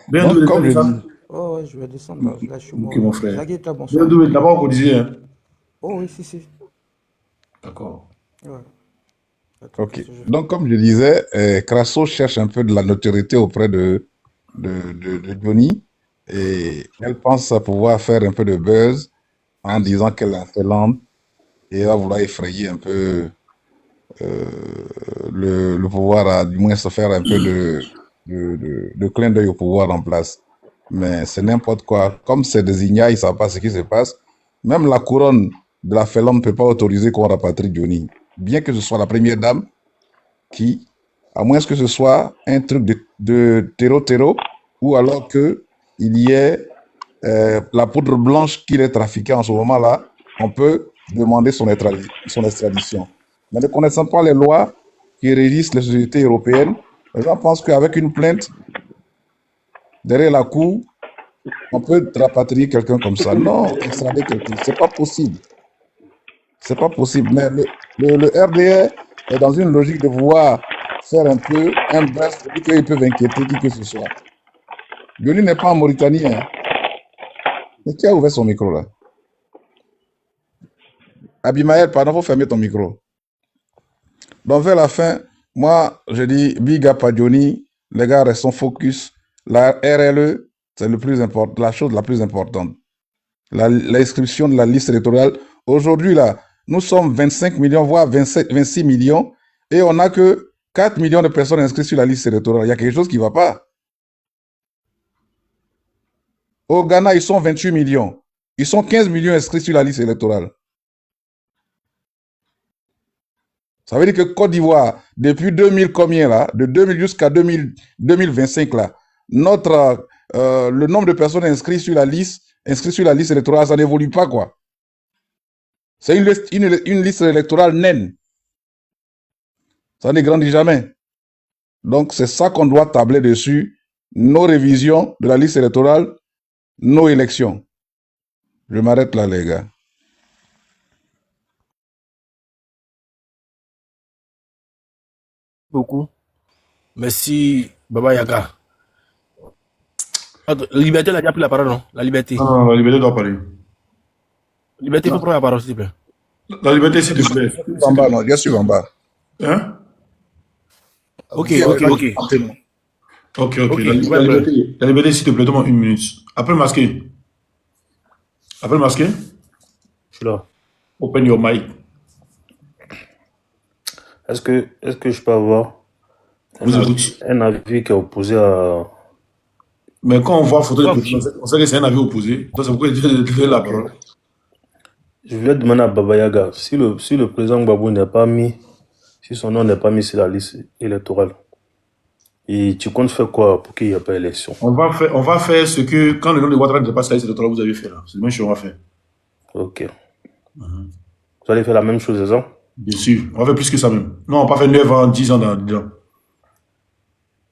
Bien Donc, doué, comme c'est je ça? dis, Oh, ouais, je vais descendre là. Là, je suis Ok, mort mon là. frère. Zagueta, Bien bonsoir. doué, d'abord qu'on disait, hein. Oh, oui, si, si. D'accord. Ouais, pas trop ok. ce jeu. Donc, comme je disais, Crasso cherche un peu de la notoriété auprès de Johnny et elle pense à pouvoir faire un peu de buzz en disant qu'elle est excellente et va vouloir effrayer un peu le pouvoir, du moins se faire un peu de clin d'œil au pouvoir en place. Mais c'est n'importe quoi. Comme c'est des ignares, ils ne savent pas ce qui se passe. Même la couronne de la Felon ne peut pas autoriser qu'on rapatrie Johnny. Bien que ce soit la première dame qui, à moins que ce soit un truc de terreau, ou alors que il y ait la poudre blanche qu'il est trafiquée en ce moment-là, on peut demander son extradition. Mais ne connaissant pas les lois qui régissent les sociétés européennes, les gens pensent qu'avec une plainte derrière la cour, on peut rapatrier quelqu'un comme ça. Non, extrader quelqu'un, c'est pas possible. C'est pas possible. Mais le RDR est dans une logique de vouloir faire un peu un buzz pour dire qu'ils peuvent inquiéter qui que ce soit. Johnny n'est pas en Mauritanie, hein. Mais qui a ouvert son micro là? Abimael, pardon, faut fermer ton micro. Donc, vers la fin, moi, je dis big up à Johnny. Les gars, restons focus. La RLE, c'est le plus important, la chose la plus importante. L'inscription de la liste électorale. Aujourd'hui, là, nous sommes 25 millions, voire 27, 26 millions, et on n'a que 4 millions de personnes inscrites sur la liste électorale. Il y a quelque chose qui ne va pas. Au Ghana, ils sont 28 millions. Ils sont 15 millions inscrits sur la liste électorale. Ça veut dire que Côte d'Ivoire, depuis 2000 combien là, de 2000 jusqu'à 2025 là, le nombre de personnes inscrites sur la liste électorale, ça n'évolue pas quoi. C'est une liste électorale naine. Ça ne grandit jamais. Donc c'est ça qu'on doit tabler dessus, nos révisions de la liste électorale, nos élections. Je m'arrête là les gars. Beaucoup. Merci, Baba Yaga. Attends, la liberté, elle a déjà pris la parole, non? La liberté. Non, non, non, la liberté doit parler. Liberté, il faut prendre la parole, s'il te plaît. La liberté, s'il te plaît. En bas, non, je suis en bas. Hein? Ok, Qui ok, va ok. commenter, non? Ok, ok. Ok, La liberté, s'il te plaît, donne-moi une minute. Après masqué. Après masqué, Je suis là. open your mic. Est-ce que je peux avoir Vous écoute. un avis qui est opposé à... Mais quand on voit la photo de ouais. président, on sait que c'est un avis opposé. Donc c'est pourquoi il dit la Ok. parole. Je voulais demander à Baba Yaga, si le président Gbagbo n'est pas mis, si son nom n'est pas mis sur la liste électorale, et tu comptes faire quoi pour qu'il n'y ait pas élection? On va faire ce que, quand le nom de Ouattara ne passe pas la liste électorale, vous avez fait là. C'est le même chose qu'on va faire. Ok. Vous allez faire la même chose, c'est ça? Bien sûr. On va faire plus que ça même. Non, on va pas faire 9 ans, 10 ans dedans.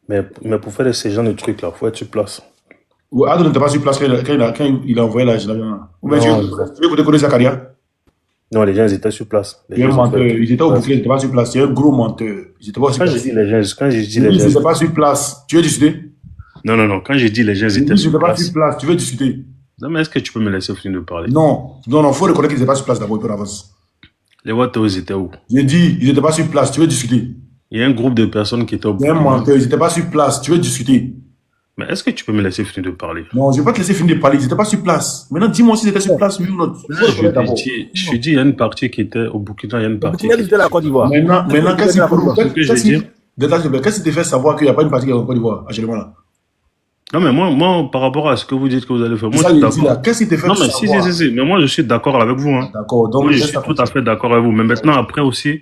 Mais pour faire ces genres de trucs-là, il faut être sur place. Ou Adon n'était pas sur place quand il a envoyé la génération. Ou bien tu Non, veux connaître Zakaria? non, les gens ils étaient sur place. Les Il est un gens ont fait menteur. le truc Ils étaient sur au place. bouclé, ils n'étaient pas sur place. C'est un gros menteur. Ils n'étaient pas sur Quand je place. dis les gens, quand je dis Ils les n'étaient gens, pas sur place. Tu veux discuter? non, quand je dis les gens Ils étaient n'étaient sur pas sur place. place. Tu veux discuter? Non, mais est-ce que tu peux me laisser finir de parler? Non. Non, non, il faut reconnaître qu'ils n'étaient pas sur place d'abord, puis on avance. Les Watos étaient où? J'ai dit, ils n'étaient pas sur place. Tu veux discuter? Il y a un groupe de personnes qui étaient au C'est un Burkina. menteur. Ils n'étaient pas sur place. Tu veux discuter? Mais est-ce que tu peux me laisser finir de parler? Non, je ne vais pas te laisser finir de parler. Ils n'étaient pas sur place. Maintenant, dis-moi s'ils étaient sur place, oui ou non. Il faut reconnaître d'abord. Je dis, il y a une partie qui était au Burkina, il y a une Le partie Burkina, qui c'était la Côte d'Ivoire. Maintenant, qu'est-ce C'était la Côte d'Ivoire. qu'est-ce qui te fait savoir qu'il n'y a pas une partie qui est en Côte d'Ivoire, actuellement là? Non, mais moi, par rapport à ce que vous dites que vous allez faire, moi, C'est ça je suis que je dis là. d'accord. Qu'est-ce qui te fait Non, mais savoir? si. Mais moi, je suis d'accord avec vous, hein. D'accord, donc Moi, je laisse suis ça tout à continuer. fait d'accord avec vous. Mais maintenant, après aussi,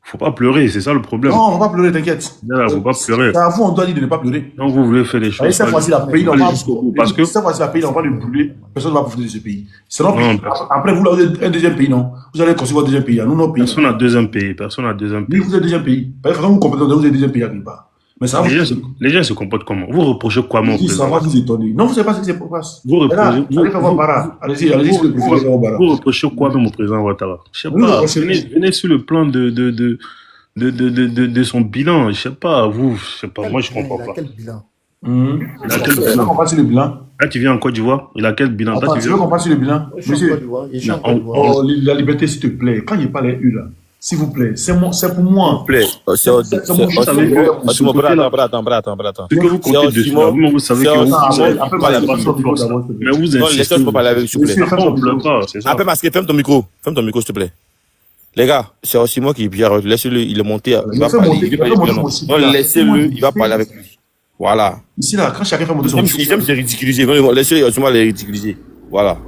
faut pas pleurer, c'est ça le problème. Non, on va pas pleurer, t'inquiète. Là, faut pas pleurer. C'est à vous, on doit dire de ne pas pleurer. Donc, vous voulez faire des Et choses. cette fois-ci, la pays, pas on va jusqu'au bout, parce que, cette fois-ci, la pays, on va le brûler. Personne ne va profiter de ce pays. Sinon, non, après, vous, là, vous êtes un deuxième pays, non? Vous allez construire votre deuxième pays. Nous, nos pays. personne n'a deuxième pays. Personne n'a deuxième Oui, pays. vous êtes deuxième pays. Par exemple, vous comprenez, vous êtes deuxième pays à quelque part. Mais ça va Les gens se comportent comment? Vous reprochez quoi, mon ça va président? vous étonner. Non, vous ne savez pas ce qui se passe. Vous Et là, reprochez, allez faire votre bara. Allez-y, allez-y, si vous préférez faire votre bara. vous reprochez quoi, même au président Ouattara? Je sais Vous pas. reprochez- Venez sur le plan de son bilan. Je sais pas. Vous, je sais pas. Moi, je comprends pas. Quel bilan? Il a quel Tu veux bilan? qu'on parle sur le bilan? Là, tu viens en Côte d'Ivoire. Il a quel bilan? Toi, Attends, tu tu veux viens. qu'on parle sur le bilan? Je suis en Monsieur, Côte d'Ivoire. Je suis en Non, Côte d'Ivoire. oh, la liberté, s'il te plaît. Quand il parle eu là, s'il vous plaît, c'est pour S'il vous moi. plaît, C'est mon vous savez juste que. pour ce Attends, côté-là, attends. ce que vous comptez dessus, là, vous savez que vous après, n'avez après, pas la parce que base son de micro force. d'abord, s'il te plaît. Mais vous Non, insistez. laisse-moi, je peux parler avec, s'il vous plaît. Monsieur, Après, on ne pleure pas, c'est ça. Après, masqué, ferme ton micro. Ferme ton micro, s'il te plaît. Les gars, c'est aussi moi qui Pierre. Laissez-le, il est monté, il va Laissez parler. monter, Il va laissez parler. monter Non, aussi, non, là. laissez-le, il va parler avec lui. Voilà. Ici, là, quand chacun fait monter son J'aime micro, se ridiculiser. Laissez aussi moi les ridiculiser. Voilà.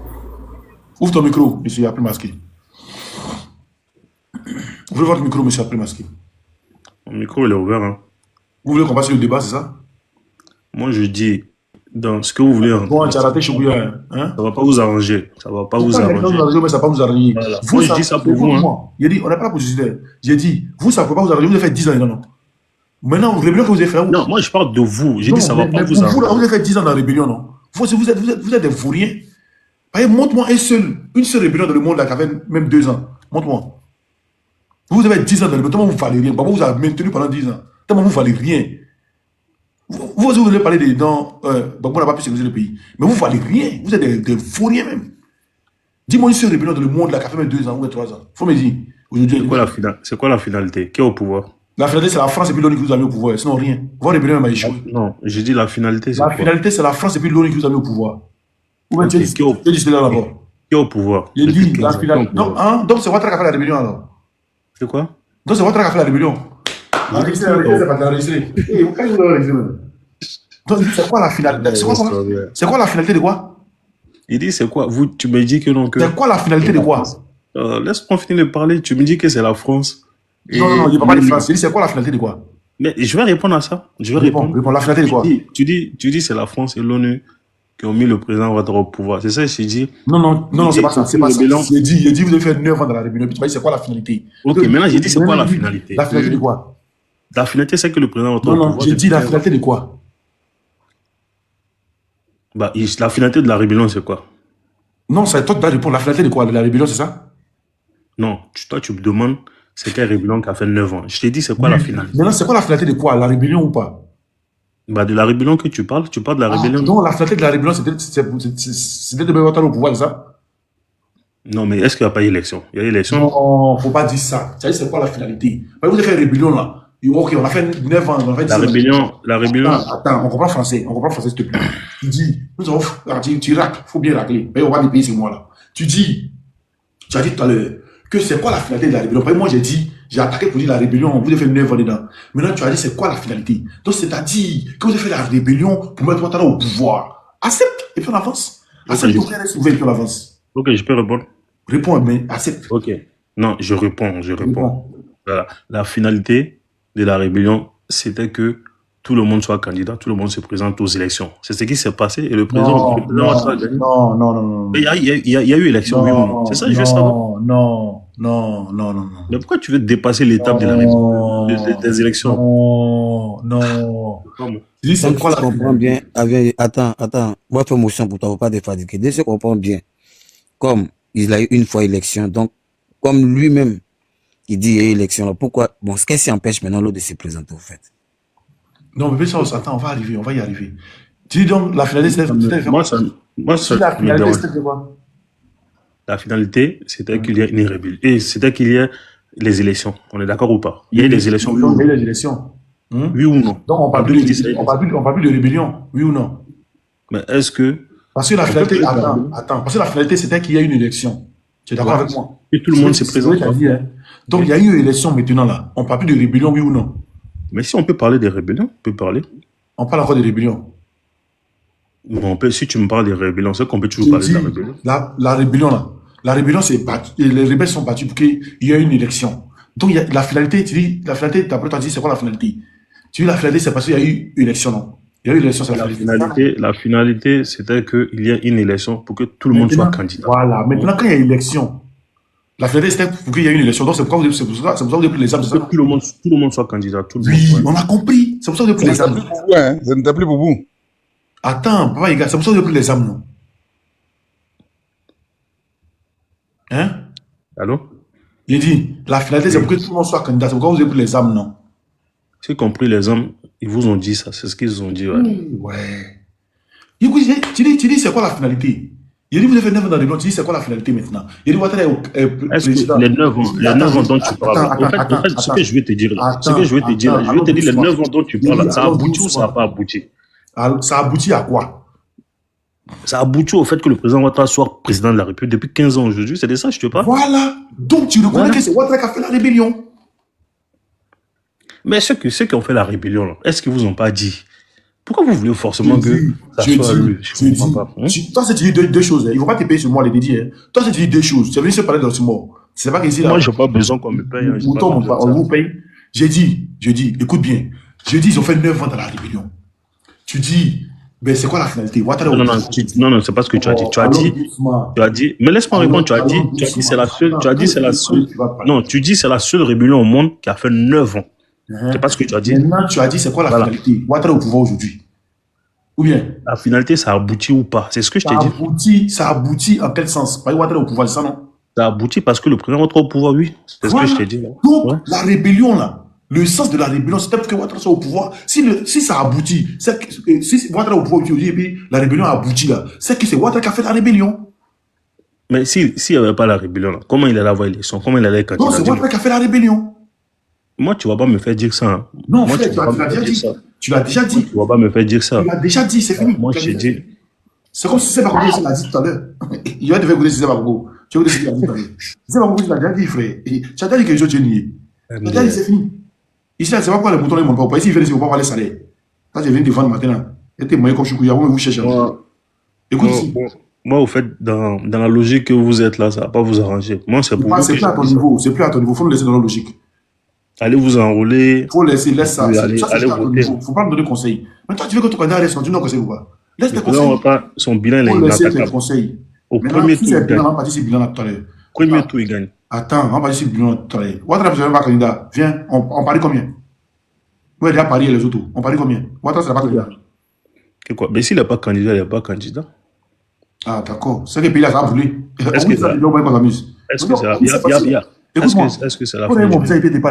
ouvre ton micro, monsieur, après masqué. Ouvrez votre micro, monsieur, après masqué. Mon micro, il est ouvert. Hein. Vous voulez qu'on passe sur le débat, c'est ça? Moi, je dis, dans ce que vous voulez Bon, entendre, tu as raté Chouya, hein? ça ne va pas vous arranger. Ça ne va pas vous Pourquoi les gens arranger. nous arranger, mais ça va pas vous arranger? Voilà. Moi, je dis ça pour vous. Hein. J'ai dit, on n'a pas la position. J'ai dit, vous, ça ne peut pas vous arranger, vous avez fait 10 ans, non? Maintenant, rébellion que vous avez fait, Non, moi, je parle de vous. J'ai dit, ça ne va pas vous pour vous, là, arranger. vous avez fait 10 ans dans la rébellion, non? Vous êtes des fourriens. Montre-moi une seule rébellion dans le monde là, qui avait même 2 ans. Montre-moi. Vous avez 10 ans dans le monde, vous ne valez rien. Papa vous a maintenu pendant 10 ans. Vous ne valez rien. Vous voulez parler des dents, on n'a pas pu sécuriser le pays. Mais vous ne valez rien. Vous êtes des fourriens même. Dis-moi une seule rébellion dans le monde là, qui a fait même 2 ans ou 3 ans. Il faut me dire. Aujourd'hui, C'est quoi la finalité? Qui est au pouvoir? la finalité, c'est la France et puis l'ONU qui vous a mis au pouvoir. Sinon, rien. Votre rébellion même a échoué. Non, j'ai dit la finalité, c'est La quoi? finalité, c'est la France et puis l'ONU qui vous a mis au pouvoir. Ou bien Ok, tu as dit cela d'abord. Qui est au pouvoir? Il Depuis dit la 15 ans, finalité. qui est au pouvoir? Donc c'est votre qui a fait la rébellion alors. C'est quoi? Donc c'est votre qui a fait la rébellion. Enregistré, c'est pas enregistré. Eh, pourquoi vous l'avez enregistré même? Donc c'est quoi la finalité? C'est quoi la finalité de quoi? Il dit, c'est quoi? Tu me dis que non, que. C'est quoi la finalité de quoi? Laisse-moi finir de parler. Tu me dis que c'est la France. Non, il ne parle pas de France. Il dit, c'est quoi la finalité de quoi? Mais je vais répondre à ça. Je vais répondre. Réponds, la finalité de quoi? Tu dis c'est la France et l'ONU qui ont mis le président Ouattara au pouvoir. C'est ça que je dis. Non, c'est pas ça. C'est pas ça. Rébellion. J'ai dit, vous avez fait 9 ans dans la rébellion. Puis tu m'as dit, c'est quoi la finalité? Ok, maintenant j'ai dit, c'est quoi la finalité? La finalité de quoi? La finalité, c'est que le président Ouattara Non, j'ai dit la finalité de quoi? Bah, la finalité de la rébellion, c'est quoi? Non, c'est toi qui dois répondre. La finalité de quoi? De la rébellion, c'est ça? Non, toi, tu me demandes, c'est quelle rébellion qui a fait 9 ans. Je t'ai dit, c'est quoi la finalité? Maintenant, c'est quoi la finalité de quoi? La rébellion ou pas? Bah, de la rébellion que tu parles de la rébellion. Non, la finalité de la rébellion, c'était de mettre Ouattara au pouvoir, c'est ça? Non, mais est-ce qu'il n'y a pas élection? Il y a élection? Non, faut pas dire ça. Tu as dit, c'est quoi la finalité? Vous avez fait rébellion là. Ok, on a fait 9 ans, on a fait 10 ans. La rébellion. Attends, on comprend français, s'il te plaît. Tu dis, nous avons, tu racles, faut bien racler. Mais on va les payer, c'est moi là. Tu as dit tout à l'heure, que c'est quoi la finalité de la rébellion? Moi, j'ai attaqué pour dire la rébellion, vous avez fait 9 ans dedans. Maintenant, tu as dit, c'est quoi la finalité? Donc, c'est-à-dire que vous avez fait la rébellion pour mettre Ouattara au pouvoir. Accepte, et puis on avance. Accepte, ton frère est ouvert, et puis on avance. Ok, je peux répondre. Réponds, mais accepte. Ok. Non, je réponds. Réponds. Voilà. La finalité de la rébellion, c'était que tout le monde soit candidat, tout le monde se présente aux élections. C'est ce qui s'est passé et le président Ouattara a gagné. Non. Mais il y a eu élection, oui ou non? C'est ça que je veux savoir. Non. Mais pourquoi tu veux dépasser l'étape de la rébellion, des élections? Non. Comment? Dis, c'est Donc, quoi je la comprends bien. Attends. On va faire motion pour toi, faut pas défatiguer. Dès que je comprends bien, comme il a eu une fois élection, donc, comme lui-même, il dit il y a eu élection, là, pourquoi, bon, qu'est-ce qui empêche maintenant l'autre de se présenter, au fait? Non, mais ça, attends, on va y arriver. Tu dis donc, la finalité, c'était Moi, ça la me finalité, dérange. c'était quoi? La finalité, c'était qu'il y ait une rébellion. Et c'était qu'il y ait les élections. On est d'accord ou pas? Il y a eu les élections, oui ou Donc, il y a non? eu les élections. Oui ou non? Donc, on parle plus de rébellion, oui ou non? Mais est-ce que Parce que la finalité, attends, parce que la finalité, c'était qu'il y a une élection. Tu es d'accord avec moi? et tout le monde se présente? C'est ce que tu as dit, hein. Donc, il y a eu une élection maintenant, là. On parle plus de rébellion, oui ou non? Mais si on peut parler des rébellions, on peut parler. On parle encore de rébellion. Bon, si tu me parles des rébellions, c'est qu'on peut toujours Je parler de la dis, rébellion. la rébellion, là. La rébellion, les rebelles sont battus pour qu'il y ait une élection. Donc, la finalité, tu dis, d'après toi, tu dis, c'est quoi la finalité? Tu dis, la finalité, c'est parce qu'il y a eu une élection, non? Il y a eu une élection, c'est la finalité. La finalité, c'était qu'il y ait une élection pour que tout le monde soit candidat. Voilà. Maintenant, quand il y a une élection, la finalité, c'était pour qu'il y ait une élection. Donc, c'est pour ça que vous avez pris les armes. Que tout le monde soit candidat. Tout le monde, Oui, ouais. on a compris. C'est pour ça que vous avez pris les armes. Ouais, ce n'était plus pour vous. Attends, papa, les gars, c'est pour ça que vous avez pris les armes, non? Hein? Allô? Il dit, la finalité, c'est pour que tout le monde soit candidat. C'est pourquoi vous avez pris les armes, non? J'ai compris les hommes. Ils vous ont dit ça, c'est ce qu'ils ont dit. Ouais. Ouais. Écoute, tu dis c'est quoi la finalité? Il dit vous avez fait 9 ans dans les blancs, tu dis c'est quoi la finalité maintenant? Il dit Ouattara est Est-ce président. que les 9 ans dont tu parles, en fait, ce que je vais te dire là, les 9 ans dont tu parles, ça a abouti ou ça n'a pas abouti? Ça aboutit à quoi? Ça aboutit au fait que le président Ouattara soit président de la République depuis 15 ans aujourd'hui, c'est de ça que je te parle. Voilà. Donc tu reconnais que c'est Ouattara qui a fait la rébellion. Mais ceux qui ont fait la rébellion, là, est-ce qu'ils vous ont pas dit? Pourquoi vous voulez forcément que ça soit lui? Je ne comprends pas. Toi, si tu dis deux choses, il ne faut pas te payer sur moi les dédiés. Toi, si tu dis deux choses, tu es venu se parler de mort. C'est pas qu'ici là. Moi, je n'ai pas besoin qu'on me paye. On vous paye. J'ai dit, écoute bien. Je dis, ils ont fait 9 ans dans la rébellion. Tu dis, ben c'est quoi la finalité? Non, c'est pas ce que tu as dit. Tu as dit, mais laisse-moi répondre. Tu as dit, c'est la seule. Non, tu dis c'est la seule rébellion au monde qui a fait 9 ans. C'est pas ce que tu as dit. Maintenant, tu as dit c'est quoi la finalité? Ouattara au pouvoir aujourd'hui. Ou bien? La finalité, ça aboutit ou pas? C'est ce que je t'ai dit. Ça aboutit en quel sens? Pas Ouattara au pouvoir, c'est ça, non? Ça aboutit parce que le président Ouattara au pouvoir, oui. C'est ce que je t'ai dit. Donc, la rébellion, là, le sens de la rébellion, c'était pour que Ouattara soit au pouvoir. Si ça aboutit, si Ouattara au pouvoir aujourd'hui et puis la rébellion a abouti là, c'est que c'est Ouattara qui a fait la rébellion. Mais s'il n'y avait pas la rébellion, là, comment il allait avoir l'élection? Comment il allait candidater? Non, c'est Ouattara qui a fait la rébellion. Moi, tu ne vas pas me faire dire ça. Hein. Non, moi, tu l'as déjà dit. Tu l'as déjà dit. Tu ne vas pas me faire dire ça. Tu l'as déjà dit, c'est fini. Moi, je t'ai dit. C'est comme si c'est Bakogo qui l'a dit tout à l'heure. Il va devoir écouter si c'est Bakogo. Tu vas écouter ce qu'il a dit tout à l'heure. C'est Bakogo qui l'a déjà dit, frère. Tu as déjà dit quelque chose, tu es nié. Tu as déjà dit, c'est fini. Ici, c'est pas pourquoi les moutons ne montent pas. Ici, ils viennent ici, ils ne vont pas avoir les salaires. Ça, je viens de défendre matin. Et t'es moyen comme Choukouya, vous cherchez. Écoute ici. Moi, au fait, dans la logique que vous êtes là, ça ne va pas vous arranger. Moi, c'est pour vous. C'est plus à ton niveau. C'est plus à ton niveau. Il faut nous laisser dans la logique. Allez vous enrouler. Il faut laisser, laisse ça. Allez voter. Il ne faut pas me donner conseil. Mais toi, tu veux que ton candidat reste, tu ne conseil ou pas? Laisse tes conseils. Son bilan, il est inattaquable. Conseils. Au premier tour, il gagne. On va partir sur le bilan tout à l'heure. Premier tour, il gagne. Attends, on va partir sur le bilan tout à l'heure. Ouattara ne pas candidat. Viens, on parie combien? Oui, il y a parié les autres. On parie combien? Ouattara ne sera pas candidat. Quoi? Mais s'il n'est pas candidat, il n'est pas candidat. Ah, d'accord. C'est que le pays là, ça va brûler. Est-ce que ça Est-ce que c'est la fin?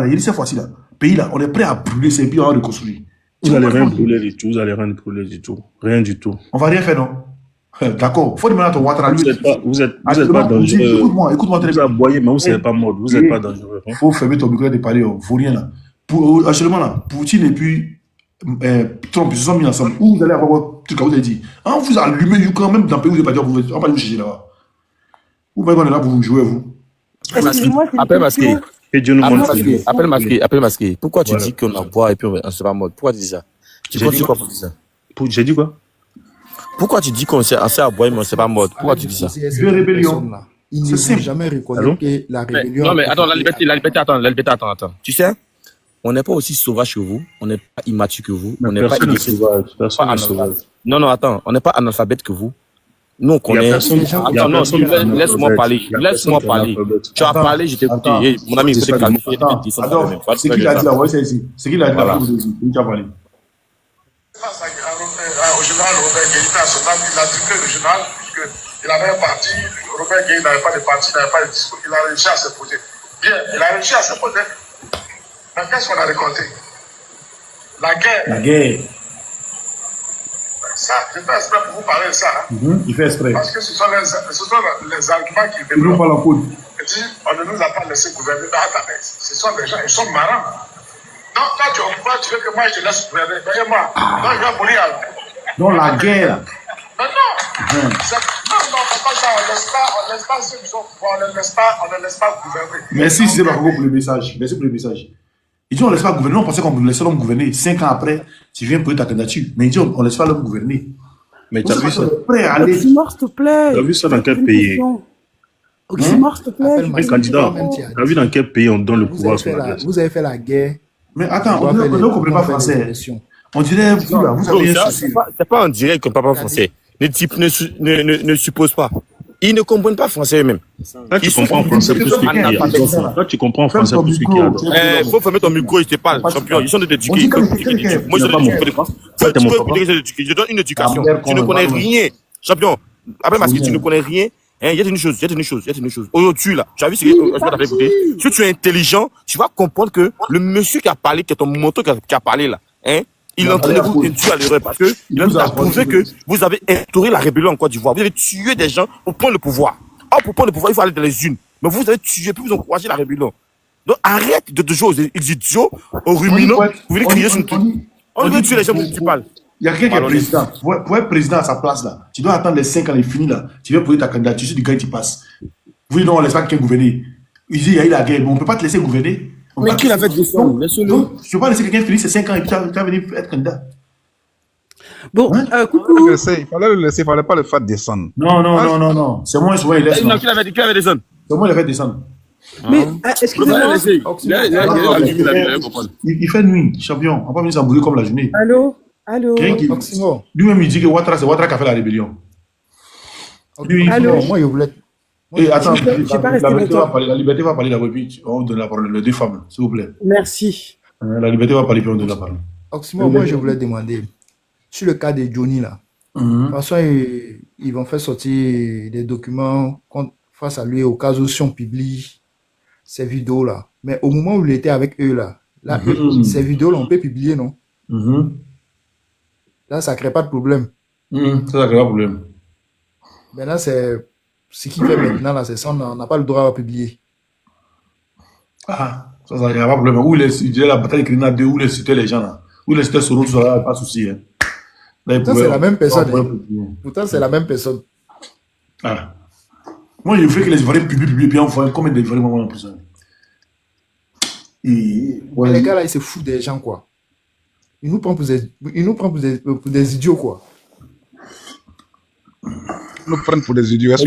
Il dit cette fois-ci là, pays là, on est prêt à brûler ces pays, on va reconstruire. Vous n'allez rien brûler du tout, rien du tout. On va rien faire, non? D'accord. Faut demander à ton Ouattara. Vous êtes pas dangereux. Écoute-moi très bien. Vous aboyez, mais vous n'êtes pas mort, vous n'êtes pas dangereux. Il faut fermer ton micro de parler, vaut rien là. Actuellement là, Poutine et puis Trump, ils se sont mis ensemble. Où vous allez avoir votre truc à vous avez dit. Vous allumez quand même dans le pays où vous n'êtes pas dit, on va vous chercher là-bas. Vous voyez qu'on est là pour vous jouer, vous. Appelle masqué. Appelle masqué. Pourquoi tu dis qu'on a boire et puis on se va mode? Pourquoi tu dis ça? Tu dis quoi pour dire ça? J'ai dit quoi? Pourquoi tu dis qu'on s'est à boire mais on se va mode? Pourquoi tu dis ça? C'est une rébellion. Ils ne vont jamais reconnaître que la rébellion. Non mais attends, la liberté, attends. Tu sais, on n'est pas aussi sauvage que vous, on n'est pas immature que vous, on n'est pas sauvage. Non, attends, on n'est pas analphabète que vous. Nous, on connaît. Attends, non, laisse-moi parler. Tu as parlé, je t'ai écouté. Mon ami, il faut te calmer. C'est qui l'a dit là? C'est qui l'a dit là? Il a parlé. Au général Robert Gueye, il a dribblé le général, puisqu'il avait un parti, Robert Gueye n'avait pas de parti, n'avait pas de discours, il a réussi à se poser. Bien, il a réussi à se poser. Mais qu'est-ce qu'on a récolté? La guerre. Ça, je fais exprès pour vous parler de ça. Il fait exprès. Parce que ce sont les arguments qui développent. Ils n'ont pas la faute. On ne nous a pas laissé gouverner. Attendez, ce sont des gens, ils sont marrants. Non, toi, tu es au pouvoir, tu veux que moi je te laisse gouverner. Voyez-moi, moi je vais mourir. Non, la guerre. Mais non, pas ça, on laisse pas ceux qui sont au pouvoir, on ne laisse pas gouverner. Merci, c'est pour le message. Merci pour le message. Ils disent on ne laisse pas gouverner, on pensait qu'on laissait l'homme gouverner. 5 ans après, tu viens pour ta candidature. Mais ils disent on ne laisse pas l'homme gouverner. Mais tu as vu ça? Oxymore, s'il te plaît. Tu as vu ça dans quel pays? Oxymore, s'il te plaît. Un candidat, tu as vu dans quel pays on donne le pouvoir sur la Vous avez fait la guerre. Mais attends, on ne comprend pas français. On dirait, vous avez un souci. C'est pas un direct qu'on ne parle pas français. Les types ne supposent pas. Ils ne comprennent pas français eux-mêmes. Là, tu comprends français plus qu'il y a. Là, tu comprends français plus qu'il y a. Il faut fermer ton micro, je te parle, champion. Ils sont de t'éduquer. Moi, je donne une éducation. Tu ne connais rien. Champion, après, parce que tu ne connais rien, il y a une chose. Aujourd'hui, là, tu as vu ce que je t'avais écouté. Si tu es intelligent, tu vas comprendre que le monsieur qui a parlé, qui est ton moto qui a parlé, là, Il est en train de vous induire à l'erreur parce que il est en train de prouver que vous avez instauré la rébellion en Côte d'Ivoire. Vous avez tué des gens pour prendre le pouvoir. Or, pour prendre le pouvoir, il faut aller dans les unes. Mais vous avez tué, puis vous encouragez la rébellion. Donc, arrête de jouer aux idiots, aux ruminants. Vous venez crier sur tout. On veut tuer les gens municipales. Il y a quelqu'un qui est président. Pour être président à sa place, là, tu dois attendre les 5 ans, il est fini, là. Tu viens poser ta candidature, sur du gars qui passe. Vous dites non, on ne laisse pas quelqu'un gouverner. Il dit, il y a eu la guerre, mais on ne peut pas te laisser gouverner. Mais qui l'a fait descendre? Laissez-le. Je ne peux pas laisser quelqu'un finir ses 5 ans et puis tu vas venir être candidat. Bon, coucou. Il fallait le laisser, il ne fallait pas le faire descendre. Non. C'est moi, souvent, il laisse. Non, qui l'avait descendre? C'est moi, il a fait descendre. Mais, excusez-moi. Il fait nuit, champion. On ne peut pas venir s'embrouiller comme la journée. Allô? Lui-même, il dit que Ouattara, c'est Ouattara qui a fait la rébellion. Allô? Moi, je voulais. Et attends, je suis pas resté longtemps. la liberté va parler d'abord, puis on donne la parole, les deux femmes, s'il vous plaît. Merci. La liberté va parler, puis on donne la parole. Oxymore, moi, je voulais demander, sur le cas de Johnny, là, de toute façon, ils vont faire sortir des documents face à lui au cas où si on publie ces vidéos-là. Mais au moment où il était avec eux, là, ces vidéos-là, on peut publier, non? Là, ça ne crée pas de problème. Ça ne crée pas de problème. Maintenant, c'est ce qu'il fait maintenant, là, c'est ça, on n'a pas le droit à publier. Ah, ça n'y a pas de problème. Où il disait la bataille de Krina 2, où il citait les gens, là. Où il citait Soros, ça n'a pas de souci. Hein. Pourtant, c'est la même personne. Pourtant, c'est la même personne. Ah. Moi, il fait que les Ivoiriens publient, puis on voit combien d'Ivoiriens vont en prison. Les gars, là, ils se foutent des gens, quoi. Ils nous prennent pour des idiots, quoi. Nous prennent pour des idiots. En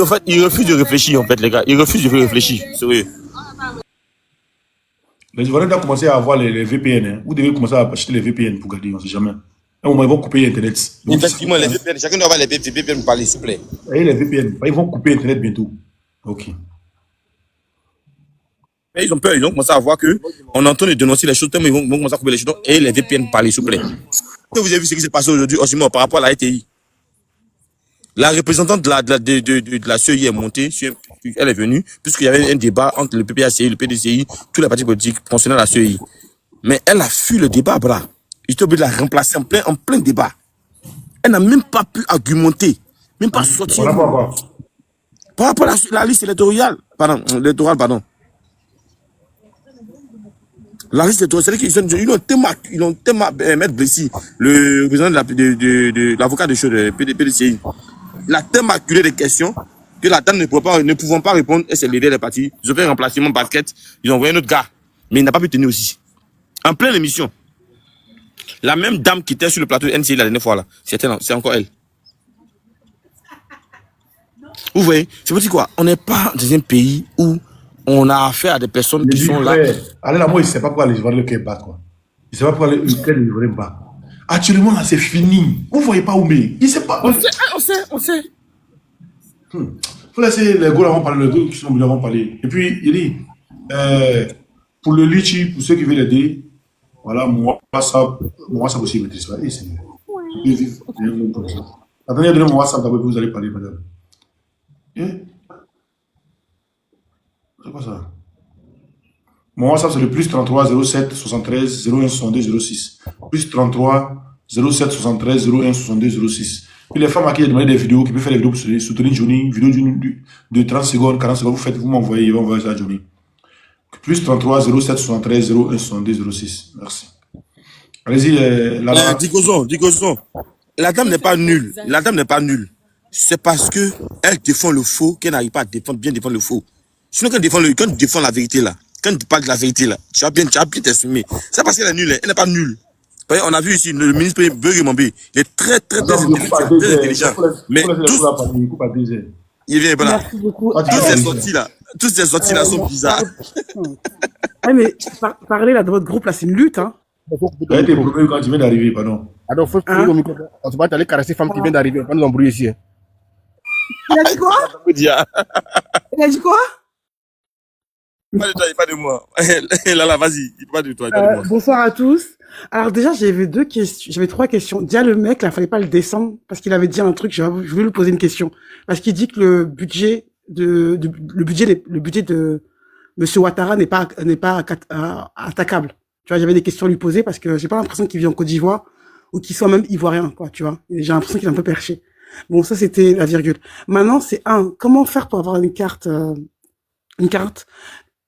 fait, ils refusent de réfléchir, en fait, les gars. Ils refusent de réfléchir, sérieux. Les Ivoiriens doivent commencer à avoir les VPN. Hein. Vous devez commencer à acheter les VPN pour garder, on ne sait jamais. À un moment, ils vont couper Internet. Donc, effectivement, les VPN, chacun doit avoir les VPN pour parler, s'il vous plaît. Et les VPN, ils vont couper Internet bientôt. Ok. Mais ils ont peur, ils vont commencer à voir qu'on est en train de dénoncer les choses, tellement ils vont commencer à couper les choses. Et les VPN parler, s'il vous plaît. Vous avez vu ce qui s'est passé aujourd'hui, Osimhen, par rapport à la RTI. La représentante de la CEI est montée, elle est venue, puisqu'il y avait un débat entre le PPACI, le PDCI, tous les partis politiques concernant la CEI. Mais elle a fui le débat, bras. Il était obligé de la remplacer en plein débat. Elle n'a même pas pu argumenter, même pas sortir. Par rapport à la liste électorale, pardon. La liste électorale, c'est-à-dire qu'ils ont tellement Maître Blessy, le président de l'avocat de PDCI. Il a tellement acculé des questions que la dame ne pouvant pas répondre, et c'est l'idée des partis. Ils ont fait un remplacement basket, ils ont envoyé un autre gars, mais il n'a pas pu tenir aussi. En pleine émission. La même dame qui était sur le plateau de NCI la dernière fois, là, c'est encore elle. Vous voyez, c'est pour dire quoi? On n'est pas dans un pays où on a affaire à des personnes qui sont là. Allez, là, moi, il ne sait pas pourquoi les Ivoiriens le cœur bat, quoi. Il ne sait pas pourquoi le cœur des Ivoiriens bat. Actuellement, là, c'est fini. Vous ne voyez pas où mais il ne sait pas. On sait. Il faut laisser les gars parler, les deux qui sont venus avant parler. Et puis, il dit, pour le litchi, pour ceux qui veulent aider, voilà, moi, ça aussi, je maîtrise ça. Et c'est attendez, donnez mon WhatsApp d'abord, vous allez parler, madame. C'est quoi ça? Mon WhatsApp, c'est le plus 33 07 73 01 62 06. Plus 33 07 73 01 62 06. Puis les femmes à qui j'ai demandé des vidéos, qui peuvent faire des vidéos pour soutenir Johnny, vidéo de 30 secondes, 40 secondes, vous m'envoyez, ils vont envoyer ça à Johnny. Plus 33 07 73 01 62 06. Merci. Allez-y, Digozon. La dame n'est pas nulle. C'est parce que elle défend le faux qu'elle n'arrive pas à bien défendre le faux. Sinon, quand elle défend la vérité là, quand tu parles de la vérité là, tu as bien t'exprimer. C'est parce qu'elle est nulle, elle n'est pas nulle. On a vu ici le ministre Beugué Mambé, il est très intelligent. Mais il vient pas là. Merci beaucoup. Toutes ces sorties là sont bizarres. Ouais, mais parler là de votre groupe là, c'est une lutte, hein. Tu as été problème quand tu viens d'arriver, pardon. Alors, faut que au micro. On se bat aller caresser femme qui vient d'arriver, on va nous embrouiller ici. Il a dit quoi? Il a dit quoi? Pas de toi, pas de moi. Là, vas-y, pas de toi, pas de moi. Bonsoir à tous. Alors déjà, j'avais trois questions. Déjà, le mec, là, fallait pas le descendre parce qu'il avait dit un truc. Je voulais lui poser une question parce qu'il dit que le budget de Monsieur Ouattara n'est pas attaquable. Tu vois, j'avais des questions à lui poser parce que j'ai pas l'impression qu'il vit en Côte d'Ivoire ou qu'il soit même ivoirien, quoi, tu vois. Et j'ai l'impression qu'il est un peu perché. Bon, ça, c'était la virgule. Maintenant, c'est comment faire pour avoir une carte,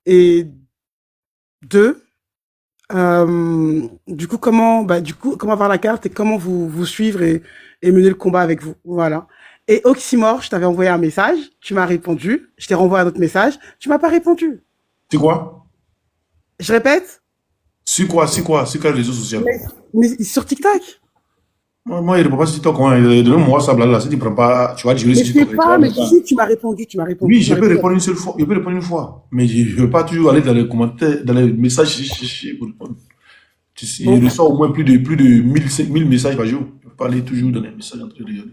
et deux, du coup, comment avoir la carte et comment vous suivre et mener le combat avec vous. Voilà. Et Oxymore, je t'avais envoyé un message, tu m'as répondu, je t'ai renvoyé un autre message, tu m'as pas répondu. C'est quoi? Je répète? C'est quoi? Sur quel réseau social? Mais sur TikTok. Moi, il ne répond pas sur TikTok. De même, moi, ça, là, si tu ne prends pas, tu vas dire Mais je sais pas, mais si tu m'as répondu. Oui, je peux répondre une seule fois. Je peux répondre une fois. Mais je ne veux pas toujours aller dans les commentaires, dans les messages pour répondre. Je reçois au moins plus de 1000 messages par jour. Je ne peux pas aller toujours dans les messages en train de regarder.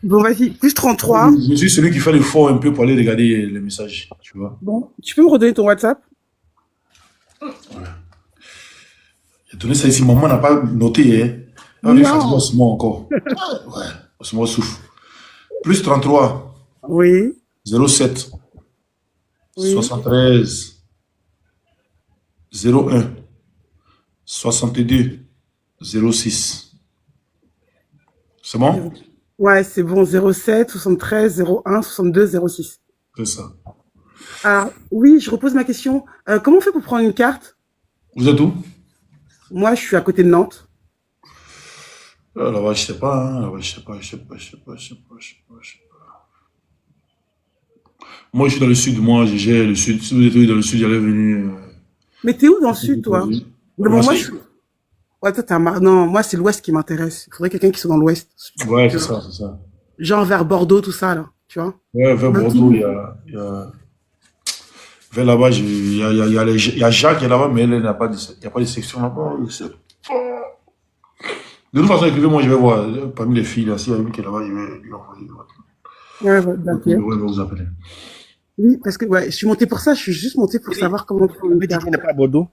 Bon, vas-y, plus 33. Je suis celui qui fait l'effort un peu pour aller regarder les messages, tu vois. Bon, tu peux me redonner ton WhatsApp? Ouais. J'ai donné ça ici, maman n'a pas noté, hein. On est fatigué en ce moment encore. Ouais, en ce moment souffle. Plus 33. Oui. 07. Oui. 73. 01. 62. 06. C'est bon? Ouais, c'est bon. 07, 73, 01, 62, 06. C'est ça. Alors, oui, je repose ma question. Comment on fait pour prendre une carte? Vous êtes où? Moi, je suis à côté de Nantes. Là-bas, je sais pas, hein. Là-bas, je sais pas. Moi, je suis dans le sud. Moi, je gère le sud. Si vous êtes dans le sud, j'allais venir. Mais t'es où dans le sud, toi? Bon, moi, je... Ouais, toi, Non, moi, c'est l'ouest qui m'intéresse. Il faudrait quelqu'un qui soit dans l'ouest. Ouais, c'est ça. Genre vers Bordeaux, tout ça, là. Tu vois? Ouais, vers Bordeaux, il y a... Vers là-bas, il y a Jacques qui est là-bas, mais il n'y a pas de section là-bas. De toute façon, écrivez-moi, je vais voir parmi les filles, là, s'il y a une qui est là-bas, je vais lui envoyer. Ouais, d'accord. Je vais vous appeler. Oui, parce que je suis monté pour ça, je suis juste monté pour savoir comment on peut dire qu'il n'est pas à Bordeaux.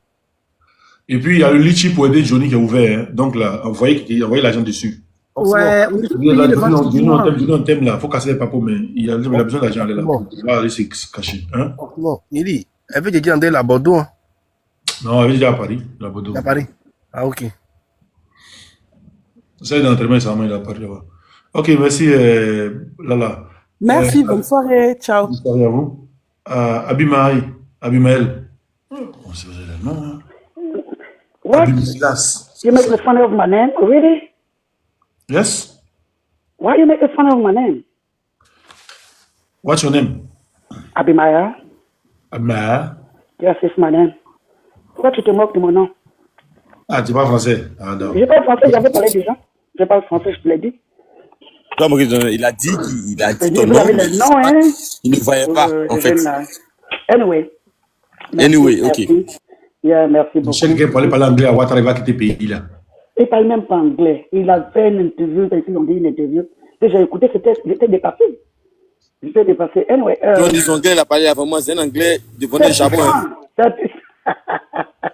Et puis, il y a le litchi pour aider Johnny qui est ouvert. Hein. Donc là, envoyez l'argent dessus. Ouais, on est un thème là, il faut casser les papos, mais il a besoin d'argent là. Il va aller se cacher. Hein? Non, il dit, elle veut dire André à Bordeaux. Hein? Non, elle veut dire à Paris. À Bordeaux. À Paris. Ah, ok. Ça, il est entraînement, ça il est à Paris là-bas. Ok, merci, Lala. Merci, bonne soirée, ciao. Bonne soirée à vous. Abimael. On sait le nom, hein? What? You make fun of my name? Really? Yes? Why you make fun of my name? What's your name? Abimaya. Abimaya? Yes, it's my name. Pourquoi tu te moques de mon nom? Ah, tu parles français? Ah, non. Je parle français, j'avais parlé déjà. Je parle français, je te l'ai dit. Non, mais il a dit ton nom. Il ne voyait pas, en fait. Anyway. Anyway, ok. Yeah, merci beaucoup. Michel qui parlait anglais à Ouattara, il va quitter le pays, là. Il ne parle même pas anglais. Il a fait une interview, ils ont dit une interview. Et j'ai écouté, j'étais dépassé. J'étais dépassé. Anyway. Quand on dit son anglais, il a parlé avant moi, c'est un anglais de Vendée Charbon.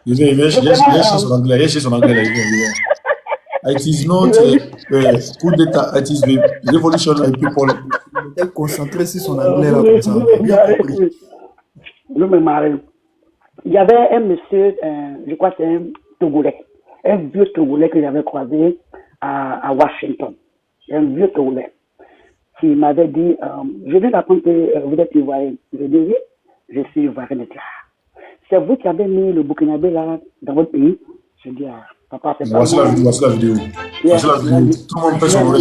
Il y a son anglais, It is not coup d'état, it is the revolution of people. Il est concentré sur son anglais là comme ça. Je me marie. Il y avait un monsieur, je crois que c'est un Togolais, un vieux Togolais que j'avais croisé à Washington. Un vieux Togolais qui m'avait dit, je viens d'apprendre que vous êtes ivoirien. Je dis oui, je suis ivoirien de là. C'est vous qui avez mis le Burkinabé là dans votre pays? Je dis, papa, c'est pas voici la vidéo. Tout le monde fait son vrai.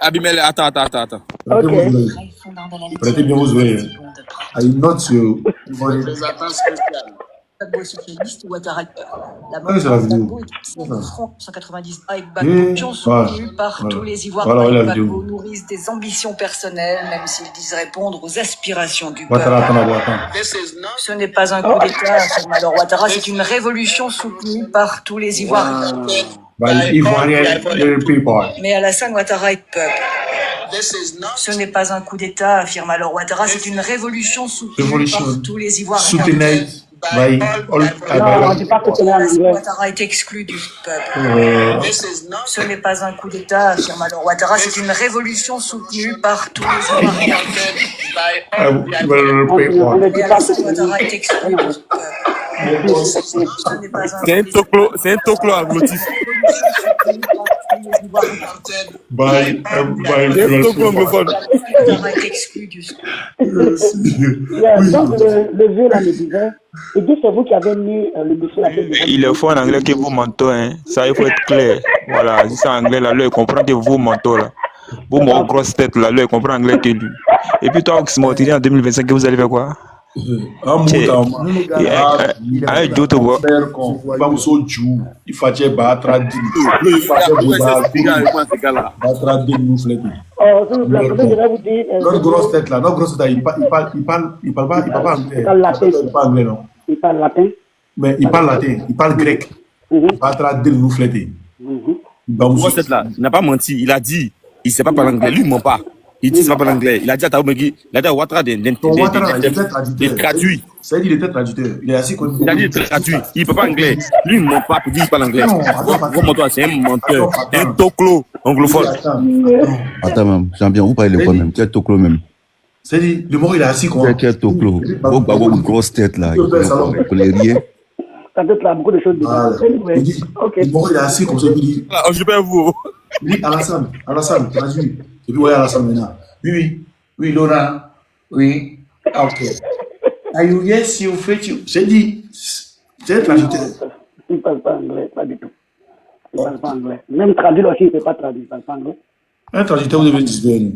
Abimel, attends. Prêtez bien vos oreilles. I note you. Socialiste Ouattara. La mort de Gbagbo est en franc 190 avec Gbagbo soutenue par tous les Ivoiriens. Gbagbo nourrissent des ambitions personnelles, même s'ils disent répondre aux aspirations du peuple. Ce n'est pas un coup d'État, alors Ouattara, c'est une révolution soutenue par tous les Ivoiriens. Mais Alassane Ouattara est peuple. Ce n'est pas un coup d'État, affirme alors Ouattara, c'est une révolution soutenue par tous les Ivoiriens. Ouattara est exclu du peuple. Ce n'est pas un coup d'État, affirme alors Ouattara, c'est une révolution soutenue par tous les Ivoiriens. Mais Alassane Ouattara est exclu du peuple. Ce n'est pas un C'est un toclo anglotif. By C'est un toclo anglophone. On a été exclu du score. Donc, le vieux là me disait, il dit c'est vous qui avez mis le monsieur à la tête de Il est faux en anglais que vous mentez, hein. Ça, il faut être clair. Voilà, si c'est en anglais, là, lui, il comprend que vous mentez, là. Vous, mon grosse tête, là, lui, il comprend anglais que lui. Et puis, toi, Oxmo, tu dis en 2025 que vous allez faire quoi? Un d'autre voix. Il fallait battre à 10. Il Oh, s'il vous plaît, je vais vous dire. Notre grosse tête là, il parle pas anglais. Il parle latin. Il parle anglais, non? Il parle latin. Mais il parle latin, il parle grec. Il battra de nous fléter. Grosse tête là, il n'a pas menti, il a dit, il ne sait pas parler anglais, lui il ne ment pas. Il dit, c'est pas parler anglais. Il a dit à Taoumegui, il a dit à Ouattara de traduire. C'est-à-dire qu'il était traducteur. Il est assis comme il a dit de traduire. Il ne peut pas anglais. Lui, il ne ment pas, il dit qu'il parle anglais. C'est un menteur, un toclo anglophone. Attends, même, champion, vous parlez de quoi même? Quel toclo même? C'est-à-dire, le mot il est assis comme. Quel toclo? Vous une grosse tête là. Il ne connaît rien. Ça doit être beaucoup de choses. Il dit, le mot il est assis comme ça, il dit. Je peux vous. Il dit, Alassane, traduis. Et puis, ouais, Alassane maintenant. Oui, Laurent. Oui, ok. Are you yes, you fit you? C'est dit, c'est traducteur. Il ne parle pas anglais, pas du tout. Il ne parle pas anglais. Même traduire aussi, il ne peut pas traduire, il ne parle pas anglais. Un traducteur, vous devez dire.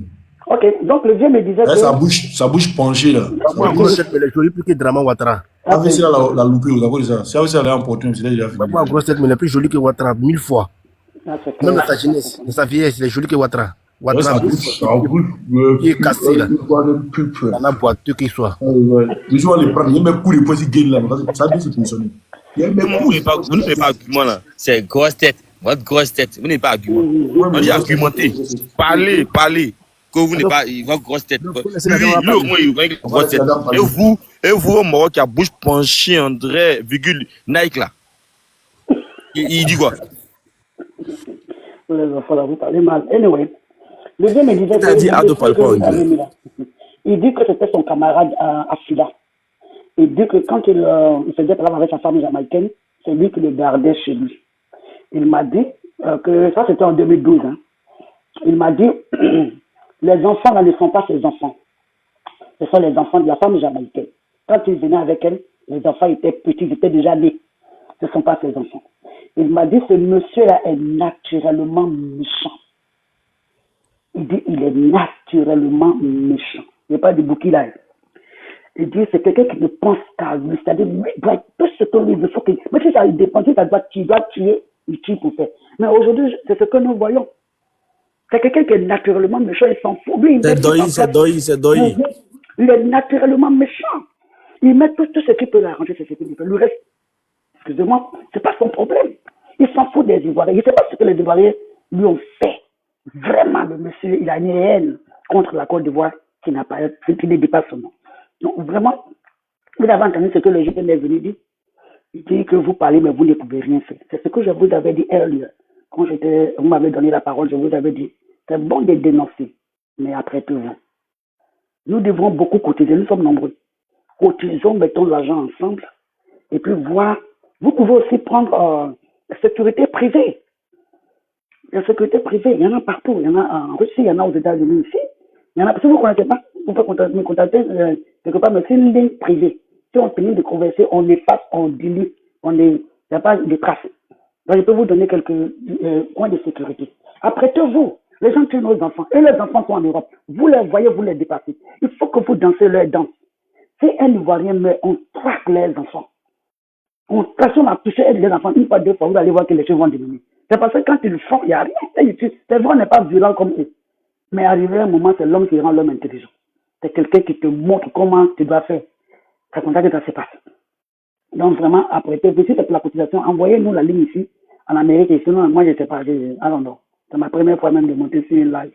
Ok, donc le vieux me disait que... Sa bouche penchée, là. Moi, grosse tête, mais elle est jolie plus que Draman Ouattara. Ah, mais c'est là, la loupée, vous avez dit ça. Si elle est importunée, c'est là qu'il a fini. Moi, grosse tête, mais elle est plus jolie que Ouattara, 1000 fois. Même dans sa jeunesse, dans sa vieillesse, elle est jolie que Ouattara. Ouattara, il est cassé, là. Il en a boiteux qu'il soit. Les gens les prennent, il y a même coup de poing qui gagne là. Ça dit, c'est positionné. Vous n'avez pas argument, là. C'est grosse tête. Votre grosse tête. Vous n'avez pas argument. On dit argumenter. Parlez. Que vous n'avez pas votre grosse tête. Lui, au moins, il a une grosse tête. Et vous, au Maroc, qui a bouche penchée, André, virgule, Nike, là. Il dit quoi? Les enfants, là, vous parlez mal. Anyway, le vieux me disait il dit que c'était son camarade à Fila. Il dit que quand il faisait travail avec sa femme jamaïcaine, c'est lui qui le gardait chez lui. Il m'a dit que ça c'était en 2012. Hein. Il m'a dit les enfants là ne sont pas ses enfants. Ce sont les enfants de la femme jamaïcaine. Quand il venait avec elle, les enfants étaient petits, ils étaient déjà nés. Ce ne sont pas ses enfants. Il m'a dit ce monsieur-là est naturellement méchant. Il dit il est naturellement méchant. Il n'y a pas de bouquille là. Il dit c'est quelqu'un qui ne pense qu'à lui. C'est-à-dire, tout ce que lui veut, faut qu'il. Mais si ça dépend, si ça doit tuer, il tue pour faire. Mais aujourd'hui, c'est ce que nous voyons. C'est quelqu'un qui est naturellement méchant, il s'en fout. Lui, c'est Doyi. Il est naturellement méchant. Il met tout ce qui peut l'arranger, c'est ce qu'il peut. Le reste, excusez-moi, c'est pas son problème. Il s'en fout des Ivoiriens. Il ne sait pas ce que les Ivoiriens lui ont fait. Vraiment, le monsieur, il a une haine contre la Côte d'Ivoire qui ne dit pas son nom. Donc, vraiment, vous avez entendu ce que le jeune est venu dire. Il dit que vous parlez, mais vous ne pouvez rien faire. C'est ce que je vous avais dit earlier. Quand vous m'avez donné la parole, je vous avais dit, c'est bon de dénoncer, mais apprêtez-vous. Nous devons beaucoup cotiser, nous sommes nombreux. Cotisons, mettons l'argent ensemble, et puis voir. Vous pouvez aussi prendre la sécurité privée. La sécurité privée, il y en a partout. Il y en a en Russie, il y en a aux États-Unis ici. Il y en a, si vous ne connaissez pas, vous pouvez me contacter quelque part, mais c'est une ligne privée. Si on finit de converser, on efface, on dilue, il n'y a pas de traces. Donc, je peux vous donner quelques points de sécurité. Apprêtez-vous. Les gens tuent nos enfants. Et les enfants sont en Europe. Vous les voyez, vous les dépassez. Il faut que vous dansez leur danse. Si un Ivoirien meurt, on traque les enfants. On a touché les enfants une fois, deux fois, vous allez voir que les choses vont diminuer. C'est parce que quand ils le font, il n'y a rien. C'est vrai, on n'est pas violent comme eux. Mais arrivé un moment, c'est l'homme qui rend l'homme intelligent. C'est quelqu'un qui te montre comment tu dois faire. C'est comme ça que ça se passe. Donc vraiment, apprêtez-vous. Si c'est pour la cotisation, envoyez-nous la ligne ici, en Amérique. Et sinon, moi, je ne sais pas. Non. C'est ma première fois même de monter sur une live.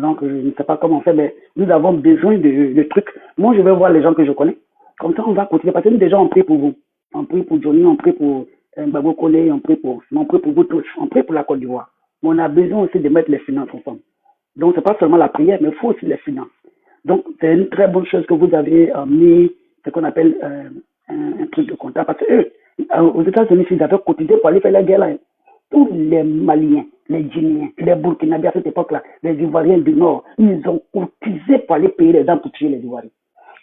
Donc, je ne sais pas comment on fait, mais nous avons besoin de trucs. Moi, je vais voir les gens que je connais. Comme ça, on va cotiser. Parce que nous, déjà, on prie pour vous. On prie pour Johnny, on prie pour Mbabo Kone, on prie pour vous tous. On prie pour la Côte d'Ivoire. Mais on a besoin aussi de mettre les finances ensemble. Donc, ce n'est pas seulement la prière, mais il faut aussi les finances. Donc, c'est une très bonne chose que vous avez mis, ce qu'on appelle un truc de comptable. Parce que eux, aux États-Unis, ils avaient cotisé pour aller faire la guerre là. Tous les Maliens, les Guinéens, les Burkinabés à cette époque-là, les Ivoiriens du Nord, ils ont cotisé pour aller payer les gens pour tuer les Ivoiriens.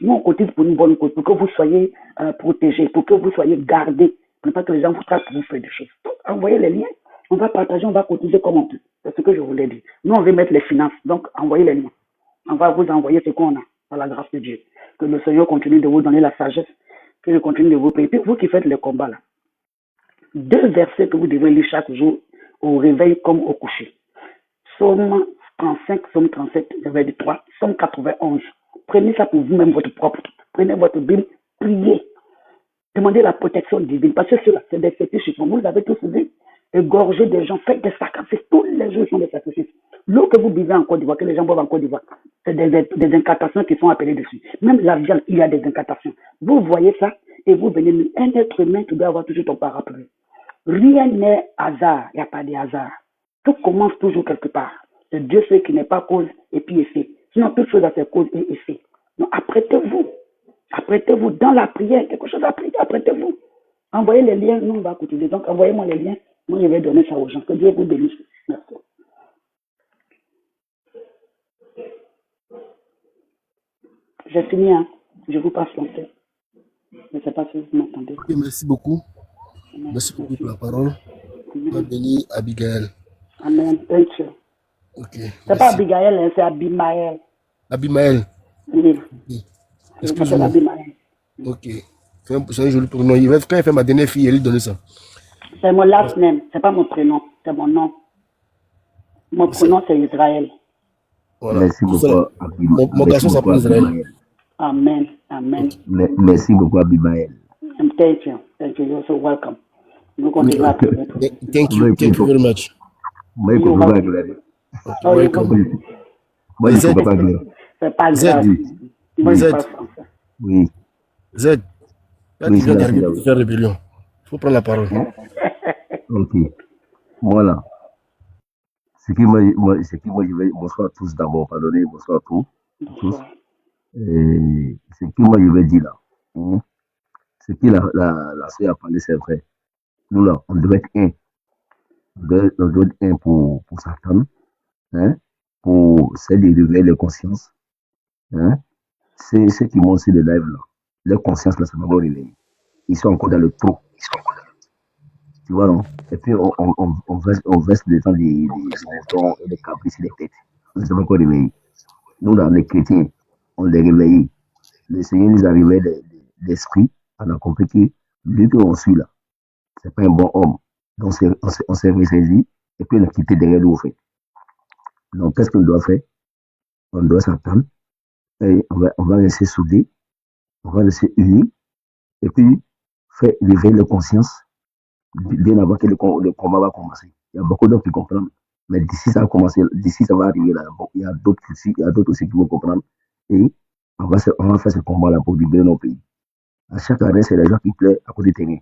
Nous, on cotise pour une bonne cause, pour que vous soyez protégés, pour que vous soyez gardés, pour pas que les gens vous traitent pour vous faire des choses. Donc, envoyez les liens, on va partager, on va cotiser comme on peut. C'est ce que je voulais dire. Nous, on veut mettre les finances, donc envoyez les liens. On va vous envoyer ce qu'on a, par la grâce de Dieu. Que le Seigneur continue de vous donner la sagesse, que je continue de vous payer. Puis vous qui faites le combat là, 2 versets que vous devez lire chaque jour au réveil comme au coucher. Psaume 35, Psaume 37, verset 3, Psaume 91. Prenez ça pour vous-même, votre propre. Prenez votre Bible, priez. Demandez la protection divine. Parce que c'est des fétiches. Vous l'avez tous vu. Égorger des gens, faites des sacrifices. Tous les jours sont des sacrifices. L'eau que vous buvez en Côte d'Ivoire, que les gens boivent en Côte d'Ivoire, c'est des incantations qui sont appelées dessus. Même la viande, il y a des incantations. Vous voyez ça et vous venez, un être humain qui doit avoir toujours ton parapluie. Rien n'est hasard, il n'y a pas de hasard. Tout commence toujours quelque part. C'est Dieu ce qui n'est pas cause et puis effet. Sinon, toute chose a ses causes et effets. Donc, apprêtez-vous. Apprêtez-vous dans la prière. Quelque chose à prier, apprêtez-vous. Envoyez les liens, nous on va cotiser. Donc, envoyez-moi les liens. Moi, je vais donner ça aux gens. Que Dieu vous bénisse. Merci. J'ai fini, hein. Je vous passe l'antenne. Je ne sais pas si vous m'entendez. Okay, merci beaucoup. Merci beaucoup pour la parole. Ma béni Abigail. Amen. Thank you. Ok. C'est pas Abigail, hein, c'est Abimaël. Abimaël. Oui. Excuse-moi. Je m'appelle Abimaël. Ok. C'est un joli prénom. Quand il fait ma dernière fille, il lui donne ça. C'est mon last name. C'est pas mon prénom. C'est mon nom. Mon prénom, c'est Israël. Voilà. Merci beaucoup. Mon garçon s'appelle Israël. Amen. Amen. Merci beaucoup, Abimaël. Thank you. Thank you. You're so welcome. Thank you. Thank you very much. Moi, je comprends pas anglais. Moi, je comprends pas anglais. C'est pas grave. Oui. Z. Là, tu viens d'arriver pour faire rébellion. Il faut prendre la parole. Ok. Voilà. Ce qui moi, je vais. Bonsoir à tous d'abord, pardonnez, bonsoir à tous. Et ce qui moi, je vais dire là. Ce que la soeur a parlé, c'est vrai. Nous là, on doit être un. On doit être un pour Satan. Pour celle de réveiller les consciences. C'est ceux qui montent sur le live là. Leur conscience là, ça va réveiller. Ils sont encore dans le trou. Tu vois, non? Et puis, on verse le temps des moutons et des caprices et des têtes. Ils sont encore réveillés. Nous, là, les chrétiens, on les réveille. Le Seigneur nous a réveillé l'esprit. On a compris que lui qu'on suit là, c'est pas un bon homme. Donc, on s'est ressaisi et puis on a quitté derrière nous, en fait. Donc, qu'est-ce qu'on doit faire? On doit s'attendre et on va rester soudés, on va rester unis et puis faire réveiller la conscience bien avant que le combat va commencer. Il y a beaucoup d'autres qui comprennent, mais d'ici ça va commencer, d'ici ça va arriver là, il y a d'autres aussi qui vont comprendre et on va faire ce combat là pour libérer nos pays. À chaque année, c'est les gens qui plaît à côté du terrain.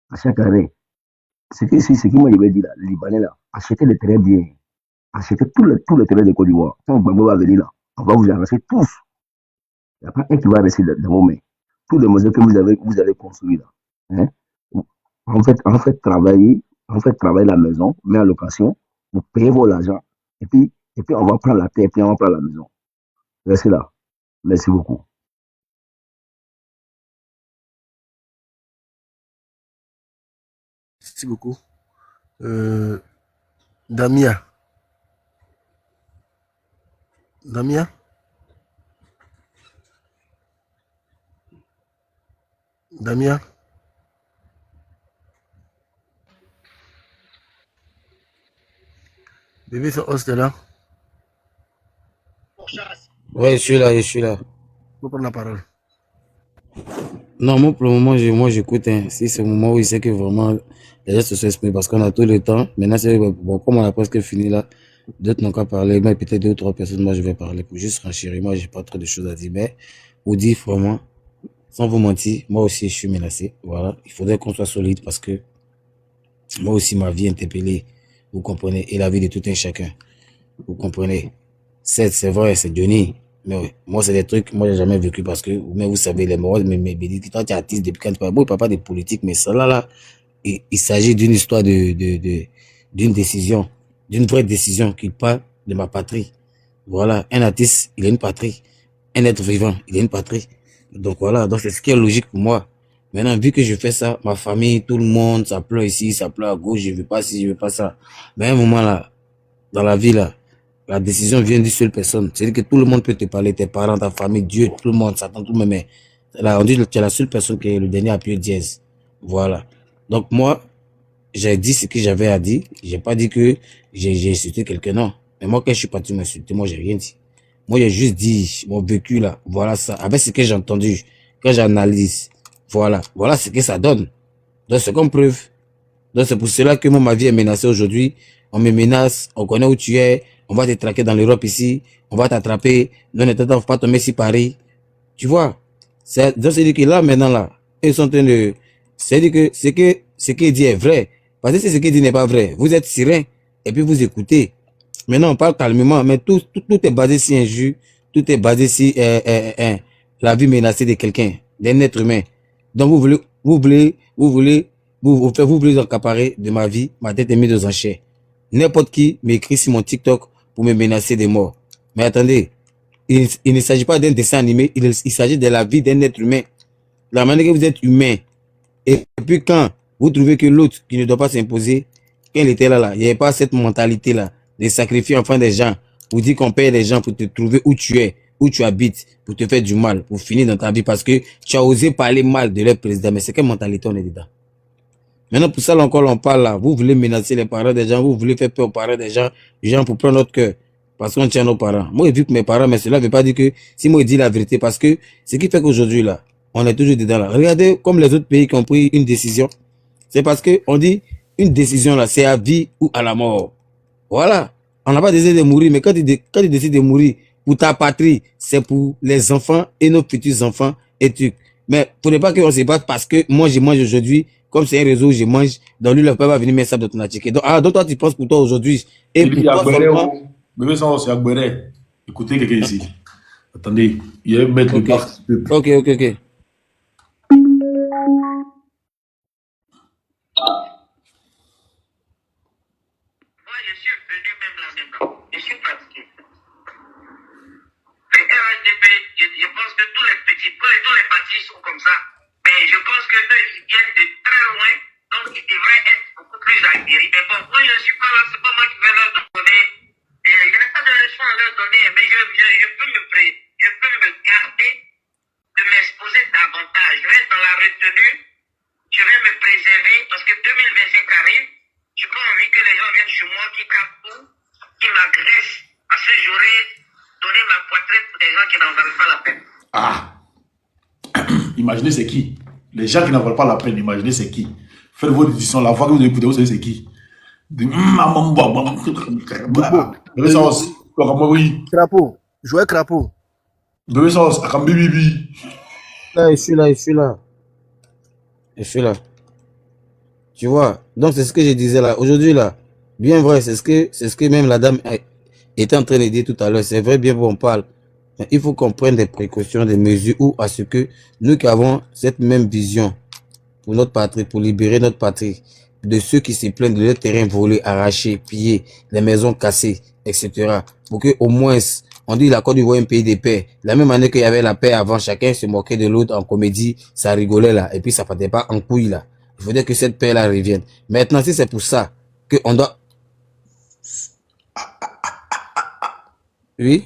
À chaque année, ce qui moi je vais dire là, les Libanais là, achetez le terrain bien, achetez tout le terrain de Côte d'Ivoire. Quand Gbagbo va venir là, on va vous arracher tous. Il n'y a pas un qui va rester dans vos mains. Tous les maisons que vous avez construits là. En fait, travailler la maison, mettre en location, vous payez vos l'argent, et puis on va prendre la terre, et puis on va prendre la maison. Restez là. Merci beaucoup. Merci beaucoup. Damia. Bébé, c'est host là. Ouais, je suis là. Faut prendre la parole. Non, moi, pour le moment, j'écoute. Si c'est le moment où il sait que vraiment les gens se sont exprimés, parce qu'on a tout le temps. Maintenant, c'est bon, comme on a presque fini là, d'autres n'ont qu'à parler, mais peut-être 2 ou 3 personnes, moi, je vais parler pour juste renchérir. Moi, j'ai pas trop de choses à dire, mais vous dites vraiment, sans vous mentir, moi aussi, je suis menacé. Voilà. Il faudrait qu'on soit solide parce que moi aussi, ma vie est interpellée. Vous comprenez? Et la vie de tout un chacun. Vous comprenez? C'est vrai, c'est Johnny. Mais ouais, moi, c'est des trucs, moi, j'ai jamais vécu parce que, mais vous savez, les morts, mais toi, tu es artiste depuis quand tu parles. Moi, il parle pas de politique, mais ça, là, il s'agit d'une histoire d'une décision, d'une vraie décision qui parle de ma patrie. Voilà, un artiste, il a une patrie. Un être vivant, il a une patrie. Donc voilà, donc c'est ce qui est logique pour moi. Maintenant, vu que je fais ça, ma famille, tout le monde, ça pleure ici, ça pleure à gauche, je veux pas ci, je veux pas ça. Mais à un moment là, dans la vie là, la décision vient d'une seule personne. C'est-à-dire que tout le monde peut te parler, tes parents, ta famille, Dieu, tout le monde, Satan, tout le monde. Mais là, on dit que tu es la seule personne qui est le dernier appui dièse. Voilà. Donc moi, j'ai dit ce que j'avais à dire. J'ai pas dit que j'ai insulté quelqu'un, non. Mais moi, quand je suis parti m'insulter, moi, j'ai rien dit. Moi, j'ai juste dit mon vécu là. Voilà ça. Avec ce que j'ai entendu, quand j'analyse, voilà. Voilà ce que ça donne. Donc, c'est comme preuve. Donc, c'est pour cela que moi, ma vie est menacée aujourd'hui. On me menace, on connaît où tu es, on va te traquer dans l'Europe ici, on va t'attraper, non, ne t'attends pas tomber si Paris. Tu vois? Donc, c'est-à-dire que là, maintenant, là, ils sont en train de, c'est-à-dire que ce qu'il dit est vrai. Parce que si ce qu'il dit n'est pas vrai, vous êtes serein, et puis vous écoutez. Maintenant, on parle calmement, mais tout est basé sur un jus, tout est basé sur la vie menacée de quelqu'un, d'un être humain. Donc, vous voulez vous accaparer de ma vie, ma tête est mise aux enchères. N'importe qui m'écrit sur mon TikTok pour me menacer de mort. Mais attendez, il ne s'agit pas d'un dessin animé, il s'agit de la vie d'un être humain. La manière que vous êtes humain. Et puis quand vous trouvez que l'autre qui ne doit pas s'imposer, quand il était là, il n'y avait pas cette mentalité-là de sacrifier enfin des gens, pour dire qu'on paye des gens pour te trouver où tu es, où tu habites, pour te faire du mal, pour finir dans ta vie parce que tu as osé parler mal de leur président. Mais c'est quelle mentalité on est dedans? Maintenant, pour ça, encore, on parle là. Vous voulez menacer les parents des gens, vous voulez faire peur aux parents des gens pour prendre notre cœur. Parce qu'on tient nos parents. Moi, j'ai vu que mes parents, mais cela ne veut pas dire que si moi, je dis la vérité, parce que ce qui fait qu'aujourd'hui, là, on est toujours dedans là. Regardez comme les autres pays qui ont pris une décision. C'est parce que on dit une décision là, c'est à vie ou à la mort. Voilà. On n'a pas décidé de mourir, mais quand tu décides de mourir pour ta patrie, c'est pour les enfants et nos petits enfants et trucs. Mais pour ne pas qu'on se batte parce que moi, je mange aujourd'hui, comme c'est un réseau où je mange, dans lui, le peuple va venir mettre ça dans ton attiqué. Donc toi, tu penses pour toi aujourd'hui. Et pour toi seulement. Bébé Sans, c'est Agbere. Écoutez quelqu'un ici. Attendez, il y a un maître de parc. Ok. Je pense que tous les partis sont comme ça. Mais je pense que eux, ils viennent de très loin, donc ils devraient être beaucoup plus aguerris. Mais bon, moi je ne suis pas là, c'est pas moi qui vais leur donner. Je n'ai pas de leçon à leur donner, mais je peux me garder de m'exposer davantage. Je vais être dans la retenue, je vais me préserver parce que 2025 arrive. Je n'ai pas envie que les gens viennent chez moi, qui capent tout, qui m'agressent, parce que j'aurais donné ma poitrine pour des gens qui n'en valent pas la peine. Ah! Imaginez c'est qui? Les gens qui n'en valent pas la peine, imaginez c'est qui? Faites vos décisions, la voix que vous écoutez, vous savez c'est qui? Crapaud, jouez crapaud. Bébé Sauce, Akambi Bibi. Là, je suis là. Tu vois? Donc c'est ce que je disais là. Aujourd'hui là, bien vrai, c'est ce que même la dame était en train de dire tout à l'heure. C'est vrai, bien bon, on parle. Mais il faut qu'on prenne des précautions, des mesures, ou à ce que nous qui avons cette même vision pour notre patrie, pour libérer notre patrie, de ceux qui se plaignent de leur terrain volé, arraché, pillé, les maisons cassées, etc. Pour que au moins, on dit la Côte d'Ivoire est un pays de paix. La même année qu'il y avait la paix avant, chacun se moquait de l'autre en comédie, ça rigolait là, et puis ça partait pas en couille là. Il faudrait que cette paix là revienne. Maintenant, si c'est pour ça qu'on doit... Oui?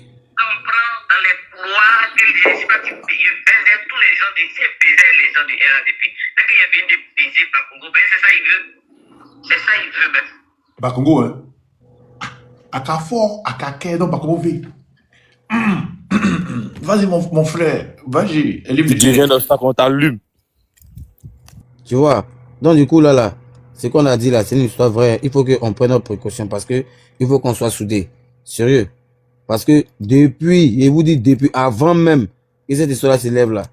Bakongo, hein? Akafort, Akake, non, Bakongo V. Vas-y, mon frère, vas-y. Tu viens de ça qu'on t'allume. Tu vois? Donc, du coup, là, ce qu'on a dit là, c'est une histoire vraie. Il faut qu'on prenne nos précautions parce que il faut qu'on soit soudés. Sérieux. Parce que depuis, et vous dites depuis avant même que cette histoire-là s'élève là,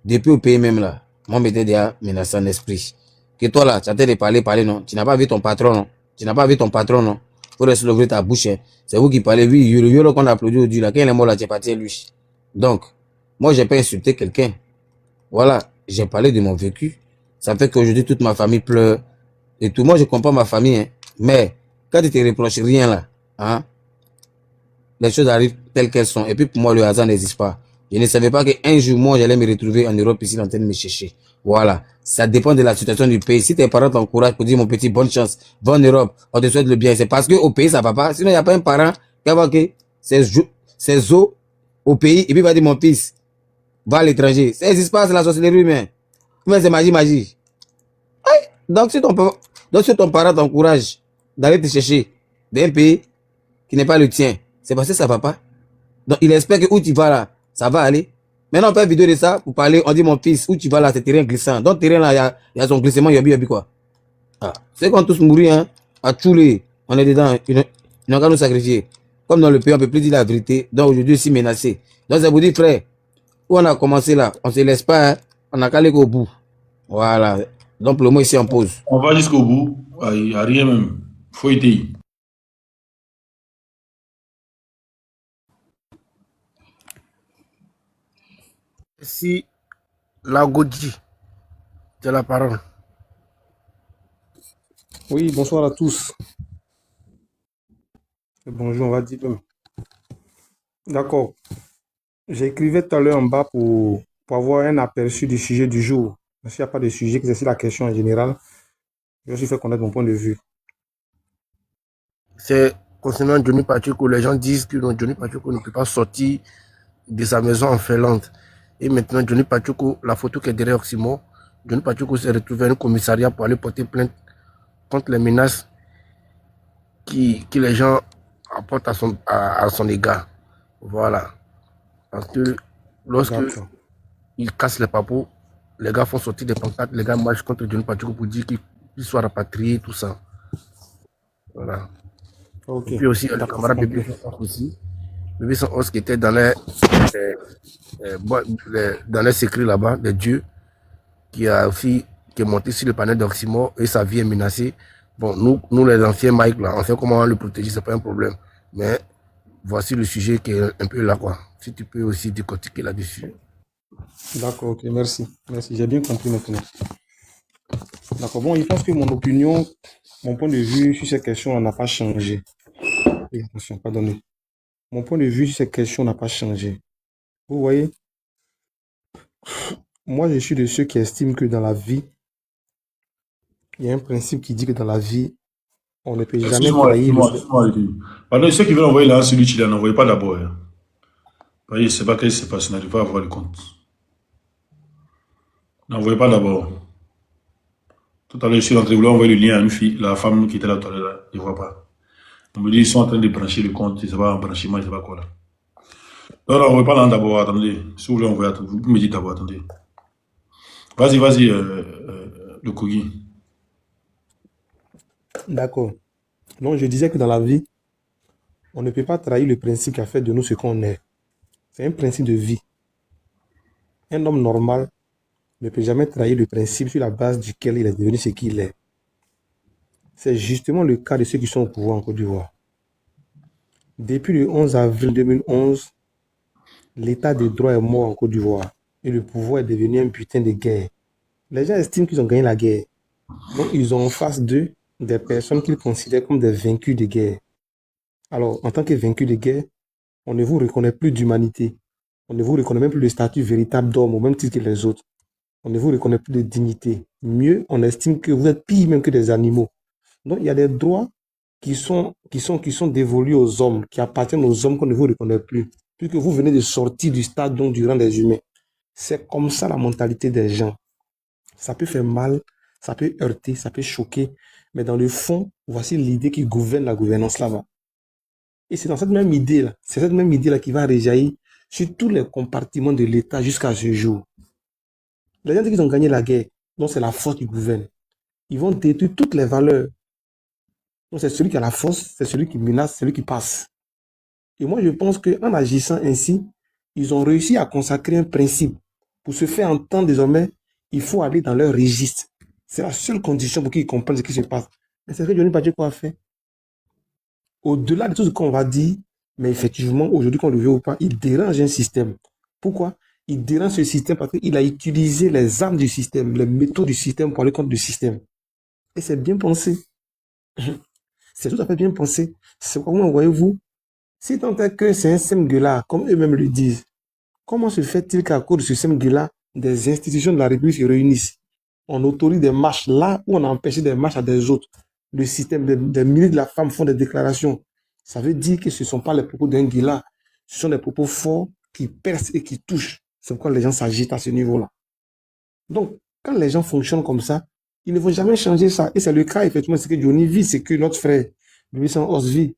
depuis au pays même là, moi, m'étais déjà menacé en esprit. Que toi là, tu as de parler, non? Tu n'as pas vu ton patron, non? Faut laisser ouvrir ta bouche, hein. C'est vous qui parlez, oui, le qu'on a applaudi aujourd'hui là, quand il est mort là, tu es parti à lui. Donc, moi, j'ai pas insulté quelqu'un. Voilà, j'ai parlé de mon vécu. Ça fait qu'aujourd'hui, toute ma famille pleure. Et tout, moi, je comprends ma famille, hein. Mais, quand tu te reproches rien là, hein, les choses arrivent telles qu'elles sont. Et puis, pour moi, le hasard n'existe pas. Je ne savais pas qu'un jour, moi, j'allais me retrouver en Europe ici, en train de me chercher. Voilà. Ça dépend de la situation du pays. Si tes parents t'encouragent pour dire, mon petit, bonne chance, va en Europe, on te souhaite le bien. C'est parce qu'au pays, ça va pas. Sinon, il n'y a pas un parent qui va que ses os au pays, et puis il va dire, mon fils, va à l'étranger. Ça n'existe pas, c'est la sorcellerie, mais c'est magie, magie. Aïe. Donc, si ton parent t'encourage d'aller te chercher d'un pays qui n'est pas le tien, c'est parce que ça va pas. Donc, il espère que où tu vas là, ça va aller. Maintenant, on fait une vidéo de ça pour parler. On dit, mon fils, où tu vas là, c'est terrain glissant. Donc, terrain là, il y a son glissement, yobi quoi. Ah. C'est qu'on tous mourir, hein. À tous les, on est dedans. Ils n'ont qu'à nous sacrifier. Comme dans le pays, on ne peut plus dire la vérité. Donc, aujourd'hui, aussi menacé. Donc, ça vous dit, frère, où on a commencé là, on ne se laisse pas, hein. On n'a qu'à aller au bout. Voilà. Donc, le mot ici en pause. On va jusqu'au bout. Il n'y a rien même. Faut aider. Si la Godji, tu as la parole. Oui, bonsoir à tous. Bonjour, on va dire. D'accord. J'écrivais tout à l'heure en bas pour avoir un aperçu du sujet du jour. S'il n'y a pas de sujet, que c'est la question en général, je suis fait connaître mon point de vue. C'est concernant Johnny Pacheco. Les gens disent que Johnny Pacheco ne peut pas sortir de sa maison en Finlande. Et maintenant, Johnny Pacheco, la photo qui est derrière Oximo, Johnny Pacheco s'est retrouvé à un commissariat pour aller porter plainte contre les menaces que les gens apportent à son égard. Voilà. Parce que lorsque il casse les papos, les gars font sortir des pancartes, les gars marchent contre Johnny Pacheco pour dire qu'il soit rapatrié, tout ça. Voilà. Okay. Et puis aussi, le camarade Bébé aussi. Bébé Os qui était dans les secrets là-bas, des dieux, qui est monté sur le panel d'Oxymore et sa vie est menacée. Bon, nous les anciens Mike, là, on sait comment le protéger, c'est pas un problème. Mais voici le sujet qui est un peu là, quoi. Si tu peux aussi décortiquer là-dessus. D'accord, ok, merci. Merci, j'ai bien compris maintenant. D'accord, bon, je pense que mon opinion, mon point de vue sur ces questions n'a pas changé. Et attention, pardonnez. Mon point de vue sur ces questions n'a pas changé. Vous voyez, moi, je suis de ceux qui estiment que dans la vie, il y a un principe qui dit que dans la vie, on ne peut jamais trahir. Pardon, ceux qui veulent envoyer là, celui qui n'envoie pas d'abord. Vous voyez, c'est pas qu'est-ce qui se passe, on n'arrive pas à voir le compte. N'envoyez pas d'abord. Tout à l'heure, je suis en train de vouloir envoyer le lien à une fille, la femme qui était là tout à l'heure, je ne vois pas. On me dit qu'ils sont en train de brancher le compte, je ne sais pas, un branchement, je ne sais pas quoi là. Non, n'envoyez pas là d'abord, attendez. Si vous voulez envoyer, vous me dites d'abord, attendez. Vas-y, le Kogi. D'accord. Donc, je disais que dans la vie, on ne peut pas trahir le principe qui a fait de nous ce qu'on est. C'est un principe de vie. Un homme normal ne peut jamais trahir le principe sur la base duquel il est devenu ce qu'il est. C'est justement le cas de ceux qui sont au pouvoir en Côte d'Ivoire. Depuis le 11 avril 2011, l'état de droit est mort en Côte d'Ivoire et le pouvoir est devenu un putain de guerre. Les gens estiment qu'ils ont gagné la guerre. Donc, ils ont en face d'eux des personnes qu'ils considèrent comme des vaincus de guerre. Alors, en tant que vaincu de guerre, on ne vous reconnaît plus d'humanité. On ne vous reconnaît même plus le statut véritable d'homme au même titre que les autres. On ne vous reconnaît plus de dignité. Mieux, on estime que vous êtes pire même que des animaux. Donc, il y a des droits qui sont dévolus aux hommes, qui appartiennent aux hommes qu'on ne vous reconnaît plus, puisque vous venez de sortir du stade donc du rang des humains. C'est comme ça la mentalité des gens. Ça peut faire mal, ça peut heurter, ça peut choquer, mais dans le fond, voici l'idée qui gouverne la gouvernance là-bas. Et c'est dans cette même idée-là, c'est cette même idée-là qui va réjaillir sur tous les compartiments de l'État jusqu'à ce jour. Les gens disent qu'ils ont gagné la guerre, donc c'est la force qui gouverne. Ils vont détruire toutes les valeurs. Donc c'est celui qui a la force, c'est celui qui menace, c'est celui qui passe. Et moi je pense qu'en agissant ainsi, ils ont réussi à consacrer un principe. Pour se faire entendre désormais, il faut aller dans leur registre. C'est la seule condition pour qu'ils comprennent ce qui se passe. Et c'est ce que Johnny Pacheco a fait. Au-delà de tout ce qu'on va dire, mais effectivement, aujourd'hui, qu'on le veut ou pas, il dérange un système. Pourquoi? Il dérange ce système parce qu'il a utilisé les armes du système, les méthodes du système pour aller contre le système. Et c'est bien pensé. C'est tout à fait bien pensé. C'est comment voyez-vous, si tant est que c'est un Semguela, comme eux-mêmes le disent, comment se fait-il qu'à cause de ce Semguela, des institutions de la République se réunissent? On autorise des marches là où on a empêché des marches à des autres. Le système, des milliers de la femme font des déclarations. Ça veut dire que ce ne sont pas les propos d'un Guila, ce sont des propos forts qui percent et qui touchent. C'est pourquoi les gens s'agitent à ce niveau-là. Donc, quand les gens fonctionnent comme ça, ils ne vont jamais changer ça. Et c'est le cas, effectivement, c'est que Johnny vit, c'est que notre frère, Bébé Sans Os vit.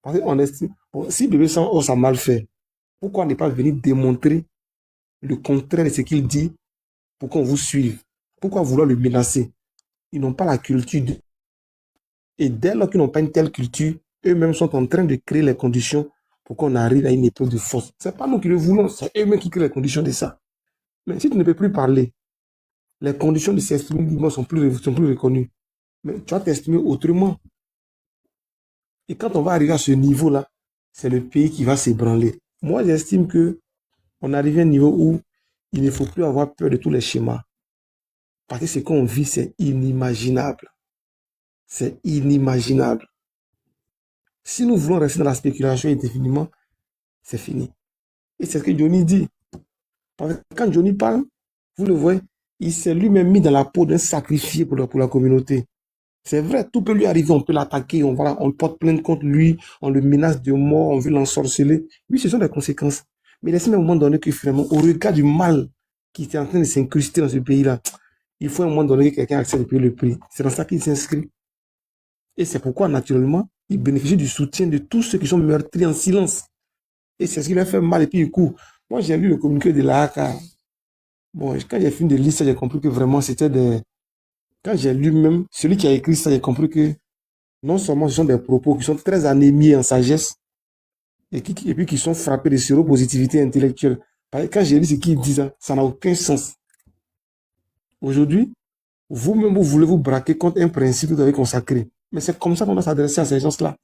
Parce qu'on estime, bon, si Bébé Sans Os a mal fait, pourquoi ne pas venir démontrer le contraire de ce qu'il dit pour qu'on vous suive? Pourquoi vouloir le menacer? Ils n'ont pas la culture. Et dès lors qu'ils n'ont pas une telle culture, eux-mêmes sont en train de créer les conditions pour qu'on arrive à une épreuve de force. Ce n'est pas nous qui le voulons, c'est eux-mêmes qui créent les conditions de ça. Mais si tu ne peux plus parler, les conditions de s'exprimer librement sont plus reconnues. Mais tu vas t'exprimer autrement. Et quand on va arriver à ce niveau-là, c'est le pays qui va s'ébranler. Moi, j'estime qu'on arrive à un niveau où il ne faut plus avoir peur de tous les schémas. Parce que ce qu'on vit, c'est inimaginable. C'est inimaginable. Si nous voulons rester dans la spéculation indéfiniment, c'est fini. Et c'est ce que Johnny dit. Parce que quand Johnny parle, vous le voyez, il s'est lui-même mis dans la peau d'un sacrifié pour la communauté. C'est vrai, tout peut lui arriver, on peut l'attaquer, on porte plainte contre lui, on le menace de mort, on veut l'ensorceler. Oui, ce sont des conséquences. Mais laissez-moi à un moment donné que finalement, au regard du mal qui est en train de s'incruster dans ce pays-là, il faut à un moment donné que quelqu'un accepte de payer le prix. C'est dans ça qu'il s'inscrit. Et c'est pourquoi, naturellement, il bénéficie du soutien de tous ceux qui sont meurtris en silence. Et c'est ce qui lui a fait mal. Et puis, du coup, moi, j'ai lu le communiqué de l'AACA. Bon, quand j'ai fini de lire ça, j'ai compris que vraiment, c'était des... Quand j'ai lu même, celui qui a écrit ça, j'ai compris que non seulement ce sont des propos qui sont très anémiés en sagesse, et puis qui sont frappés de séropositivité intellectuelle. Parce que quand j'ai lu ce qu'ils disent, ça n'a aucun sens. Aujourd'hui, vous-même, vous voulez vous braquer contre un principe que vous avez consacré. Mais c'est comme ça qu'on doit s'adresser à ces gens-là.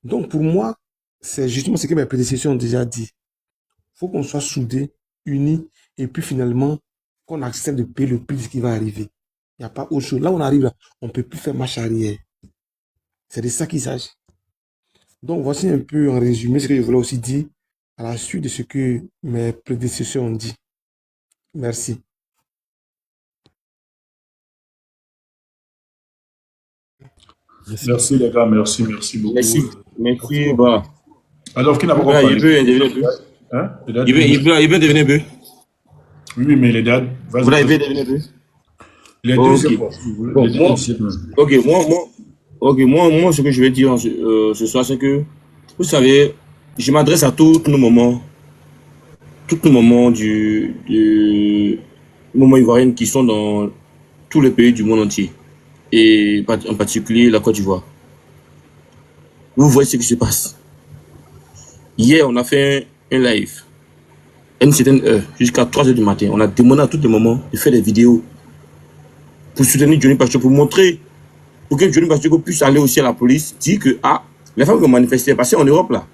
Donc, pour moi, c'est justement ce que mes prédécesseurs ont déjà dit. Il faut qu'on soit soudés, unis, et puis finalement, qu'on accepte de payer le prix de ce qui va arriver. Il n'y a pas autre chose. Là où on arrive, là, on ne peut plus faire marche arrière. C'est de ça qu'il s'agit. Donc, voici un peu en résumé ce que je voulais aussi dire à la suite de ce que mes prédécesseurs ont dit. Merci. Merci les gars, merci beaucoup. Merci. Bah. Alors, qui n'a pas parlé? Il veut Hein? devenir un peu. Oui, mais les dates. Vous l'avez devenir un peu. Les deux, moi, ce que je vais dire ce soir, c'est que, vous savez, je m'adresse à tous nos moments du moment ivoirien qui sont dans tous les pays du monde entier, et en particulier la Côte d'Ivoire. Vous voyez ce qui se passe. Hier, on a fait un live, à une certaine heure, jusqu'à 3 h du matin. On a demandé à tous les moments de faire des vidéos pour soutenir Johnny Pacheco, pour montrer, pour que Johnny Pacheco puisse aller aussi à la police, dire que, les femmes qui ont manifesté, parce qu'en Europe, là,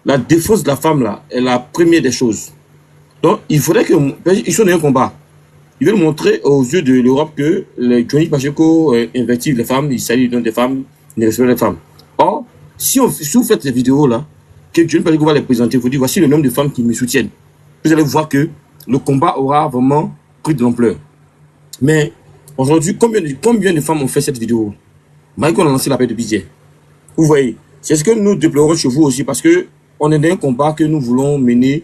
la défense de la femme, là, est la première des choses. Donc, il faudrait qu'ils soient dans un combat. Ils veulent montrer aux yeux de l'Europe que Johnny Pacheco investit les femmes, il salue des femmes, il respecte les femmes. Or, si vous faites ces vidéos-là, que Johnny Pacheco va les présenter, vous dites, voici le nombre de femmes qui me soutiennent. Vous allez voir que le combat aura vraiment pris de l'ampleur. Mais aujourd'hui, combien de femmes ont fait cette vidéo? Malgré qu'on a lancé la paix de budget. Vous voyez, c'est ce que nous déplorons chez vous aussi, parce que on est dans un combat que nous voulons mener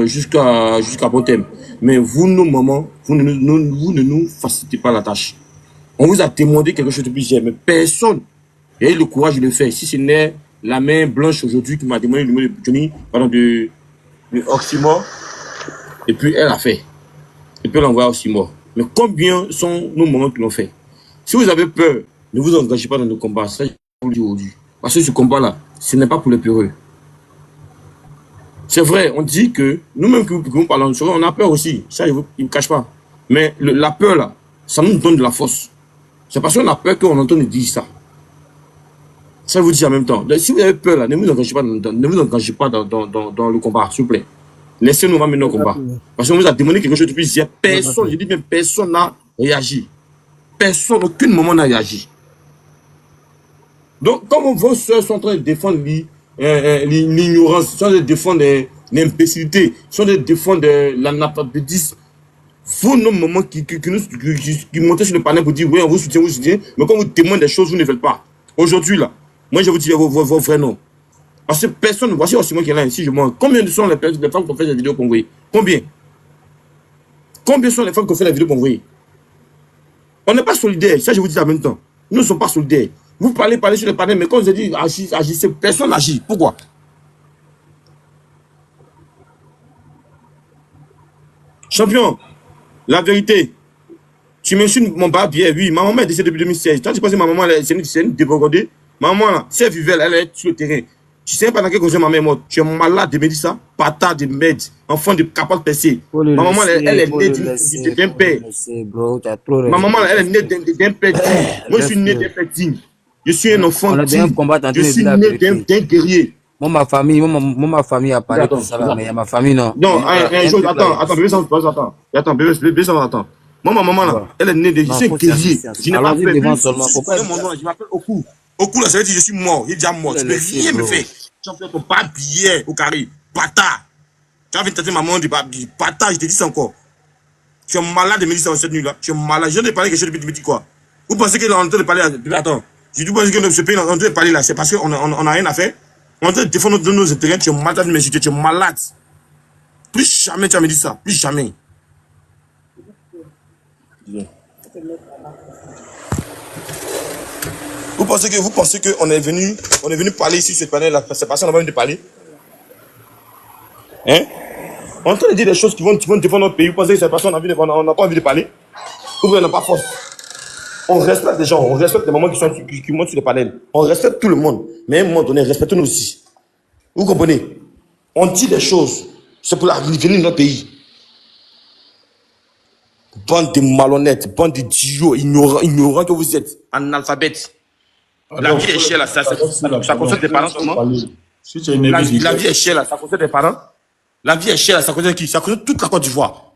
jusqu'à bon terme. Mais vous, nos mamans, vous ne nous facilitez pas la tâche. On vous a demandé quelque chose de budget, mais personne n'a eu le courage de le faire. Si ce n'est la main blanche aujourd'hui qui m'a demandé le numéro de Johnny, de Oxymore, et puis elle a fait. Et puis elle envoie Oxymore. Mais combien sont nos mamans qui l'ont fait? Si vous avez peur, ne vous engagez pas dans le combat. Ça, je vous le dis aujourd'hui. Parce que ce combat-là, ce n'est pas pour les peureux. C'est vrai, on dit que nous-mêmes que nous parlons de ça, on a peur aussi. Ça, il ne me cache pas. Mais la peur, là, ça nous donne de la force. C'est parce qu'on a peur qu'on entende dire ça. Ça vous dit en même temps. Donc, si vous avez peur, là, ne vous engagez pas dans le combat, s'il vous plaît. Laissez-nous ramener au combat. Parce qu'on vous a demandé quelque chose depuis hier. Personne, je dis même personne n'a réagi. Personne, aucun moment n'a réagi. Donc, comme vos soeurs sont en train de défendre l'ignorance, sont en train de défendre l'imbécilité, sont en train de défendre l'analphabétisme, vous, nos moments qui montent sur le panel pour dire oui, on vous soutient, mais quand vous témoignez des choses, vous ne faites pas. Aujourd'hui, là, moi, je vous dis vos vrais noms. Parce que personne, voici aussi moi qui est là ici, je montre. Combien sont les femmes qui ont fait des vidéos convoyées? Combien? Combien sont les femmes qui ont fait la vidéo convoyée? On n'est pas solidaires, ça je vous dis en même temps. Nous ne sommes pas solidaires. Vous parlez sur les panels, mais quand vous avez dit agissez, personne n'agit. Pourquoi? Champion, la vérité, tu m'insultes mon barbier, oui, ma maman est décédée depuis 2016. Toi, tu penses que ma maman, c'est une débordée. Ma maman, là, si elle vivait, elle est sur le terrain. Tu sais pas dans quelle cause ma mère est morte. Tu es malade de me dire ça. Patate de merde. Enfant de capable percé. Ma maman, elle est née d'un père. Ma maman, elle est née d'un père digne. Moi, je suis né d'un père digne. Je suis un enfant digne. Je suis né d'un guerrier. Moi, ma famille a parlé de ça, mais ma famille, non. Non, un jour, attends, bébé, attends. Moi, ma maman, là, elle est née de... Je suis un guerrier. Je n'ai pas fait... Je m'appelle Oku. Oku, là, ça veut dire que je suis mort. Il est déjà mort. Tu ne peux rien me faire. Champion, ton papier au carré. Bâtard. Tu as vu tenter maman du papier. Bâtard, je te dis ça encore. Tu es malade de me dire ça cette nuit-là. Tu es malade. Je viens de parler quelque chose depuis, tu me dis quoi? Vous pensez qu'on est en train de parler... Attends. Je dis que ce pays, on est en train de parler là. C'est parce qu'on n'a rien à faire. On est en train de défendre nos intérêts. Tu es malade de m'insulter. Tu es malade. Plus jamais tu vas me dire ça. Plus jamais. Vous pensez qu'on est venu parler ici sur ce panel-là? C'est parce qu'on a venu parler. Hein? On est en train de dire des choses qui vont défendre notre pays. Vous pensez que c'est parce qu'on n'a pas envie de parler? Ou bien on n'a pas force? On respecte les gens, on respecte les mamans qui montent sur le panel. On respecte tout le monde. Mais à un moment donné, respectons-nous aussi. Vous comprenez? On dit des choses. C'est pour l'avenir de notre pays. Bande de malhonnêtes, bande d'idiots, ignorants que vous êtes, analphabètes. La vie est chère là, ça concerne tes parents comment? La vie est chère là, ça concerne tes parents. La vie est chère là, ça concerne qui? Ça concerne toute la Côte d'Ivoire.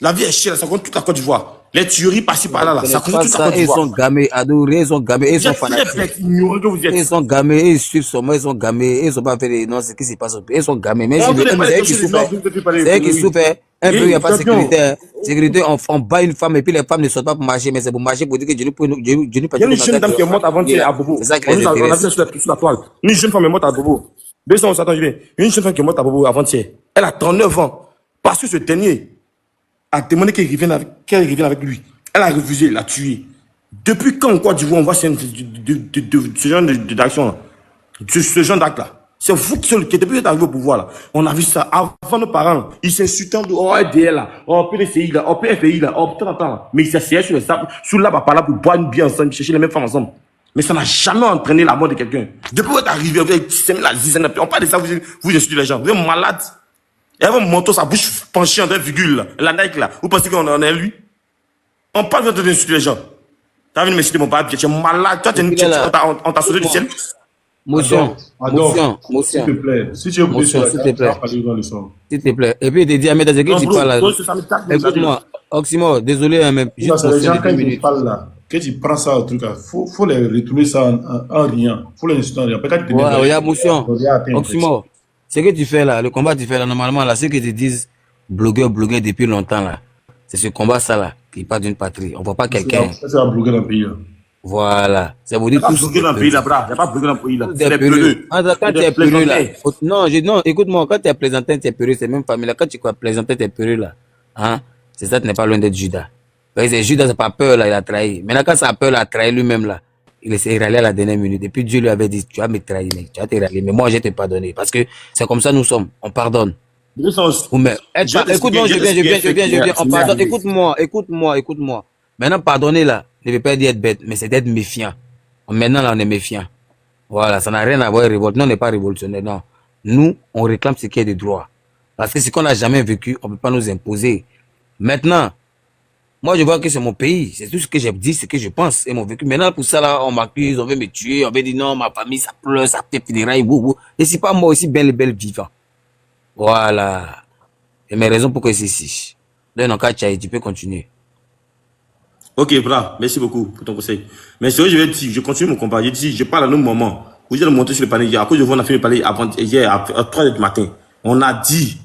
La vie est chère là, ça concerne toute la Côte d'Ivoire. Les tueries par-ci par-là, ça concerne toute la Côte d'Ivoire. Ils sont gamés, adorés, ils sont gamés, ils sont fanatiques. Ils sont gamés, ils suivent sur moi, ils sont gamés, ils sont pas fait non, c'est ce qui se passe au pays. Ils sont gamés, mais c'est eux qui souffrent. C'est eux qui souffrent. Un peu, il n'y a pas de sécurité. Sécurité, on bat une femme et puis les femmes ne sortent pas pour marcher, mais c'est pour marcher pour dire que Dieu ne peut pas. Il y a une jeune dame qui est morte avant-hier à Bobo. C'est ça qui les intéresse. On a vu sur la toile. Une jeune femme est morte à Bobo. Une jeune femme qui est morte à Bobo avant-hier. Elle a 39 ans. Parce que ce dernier a demandé qu'elle revienne avec lui. Elle a refusé, elle l'a tué. Depuis quand en Côte d'Ivoire on voit ce genre d'action-là? Ce genre d'acte-là? C'est vous qui depuis que vous êtes arrivé au pouvoir là. On a vu ça avant nos parents. Ils s'insultent de oh RDL là, oh PDCI là, oh PFI là, oh putain. Mais ils s'asseyent sur les sables, sous là, par là pour boire une bière ensemble, chercher les mêmes femmes ensemble. Mais ça n'a jamais entraîné la mort de quelqu'un. Depuis que vous êtes arrivé avec la dizaine, on parle de ça, vous insultez les gens. Vous êtes malade. Et avant mon manteau, sa bouche penchée en 2 virgules, la Nike là. Vous pensez qu'on en est lui? On parle de insulter les gens. T'as vu m'insulter mon papier, tu es malade. Toi, on t'a sauté du ciel. Motion. S'il te plaît. Si tu es motion, s'il te plaît. S'il te plaît. Et puis, il te dit, Ahmed, que tu parles là. Écoute-moi, Oxymore, désolé, mais juste pour ces 2 minutes. Que tu prends ça au truc là, faut les retourner ça en rien. Faut les insulter en rien. Peut-être que regarde, motion. Oxymore, ce que tu fais là, le combat que tu fais là, normalement, là, ceux qui te disent blogueur depuis longtemps là, c'est ce combat ça là, qui part d'une patrie. On voit pas quelqu'un. C'est un blogueur dans le pays là. Voilà. Ça vous dit tout. Il n'y a pas bloqué dans le pays là, bravo. Il n'y a pas bloqué dans le pays là. C'est les peureux. Quand tu es peureux là. Non, écoute-moi, quand tu es plaisantin, tu es peureux, c'est même famille là. Quand tu crois plaisantin, tu es peureux là. Hein? C'est ça, tu n'es pas loin d'être Judas. Parce que Judas, c'est pas peur là, il a trahi. Maintenant, quand ça a peur là, il a trahi lui-même là. Il s'est rallié à la dernière minute. Et puis Dieu lui avait dit, tu vas me trahir, mec. Tu vas te rallier. Mais moi, je t'ai pardonné. Parce que c'est comme ça nous sommes. On pardonne. Écoute-moi, je viens. On pardonne. Écoute-moi. Maintenant, pardonner là, ne veut pas dire être bête, mais c'est d'être méfiant. Maintenant, là, on est méfiant. Voilà, ça n'a rien à voir avec révolte. Non, on n'est pas révolutionnaire, non. Nous, on réclame ce qui est de droit. Parce que ce qu'on n'a jamais vécu, on ne peut pas nous imposer. Maintenant, Moi, je vois que c'est mon pays. C'est tout ce que j'ai dit, ce que je pense et mon vécu. Maintenant, pour ça, là, on m'accuse, on veut me tuer, on veut dire non, ma famille, ça pleure, ça tape des rails, et c'est pas moi aussi, belle et belle vivant. Voilà. Et mes raisons pour que c'est ici. Donc, tu peux continuer. Ok, voilà. Merci beaucoup pour ton conseil. Mais ce que je vais dire, je continue mon combat. Je dis, je parle à un moment. Vous allez monter sur le panel hier. Après, je vois, on a fait le panel hier à 3h du matin. On a dit,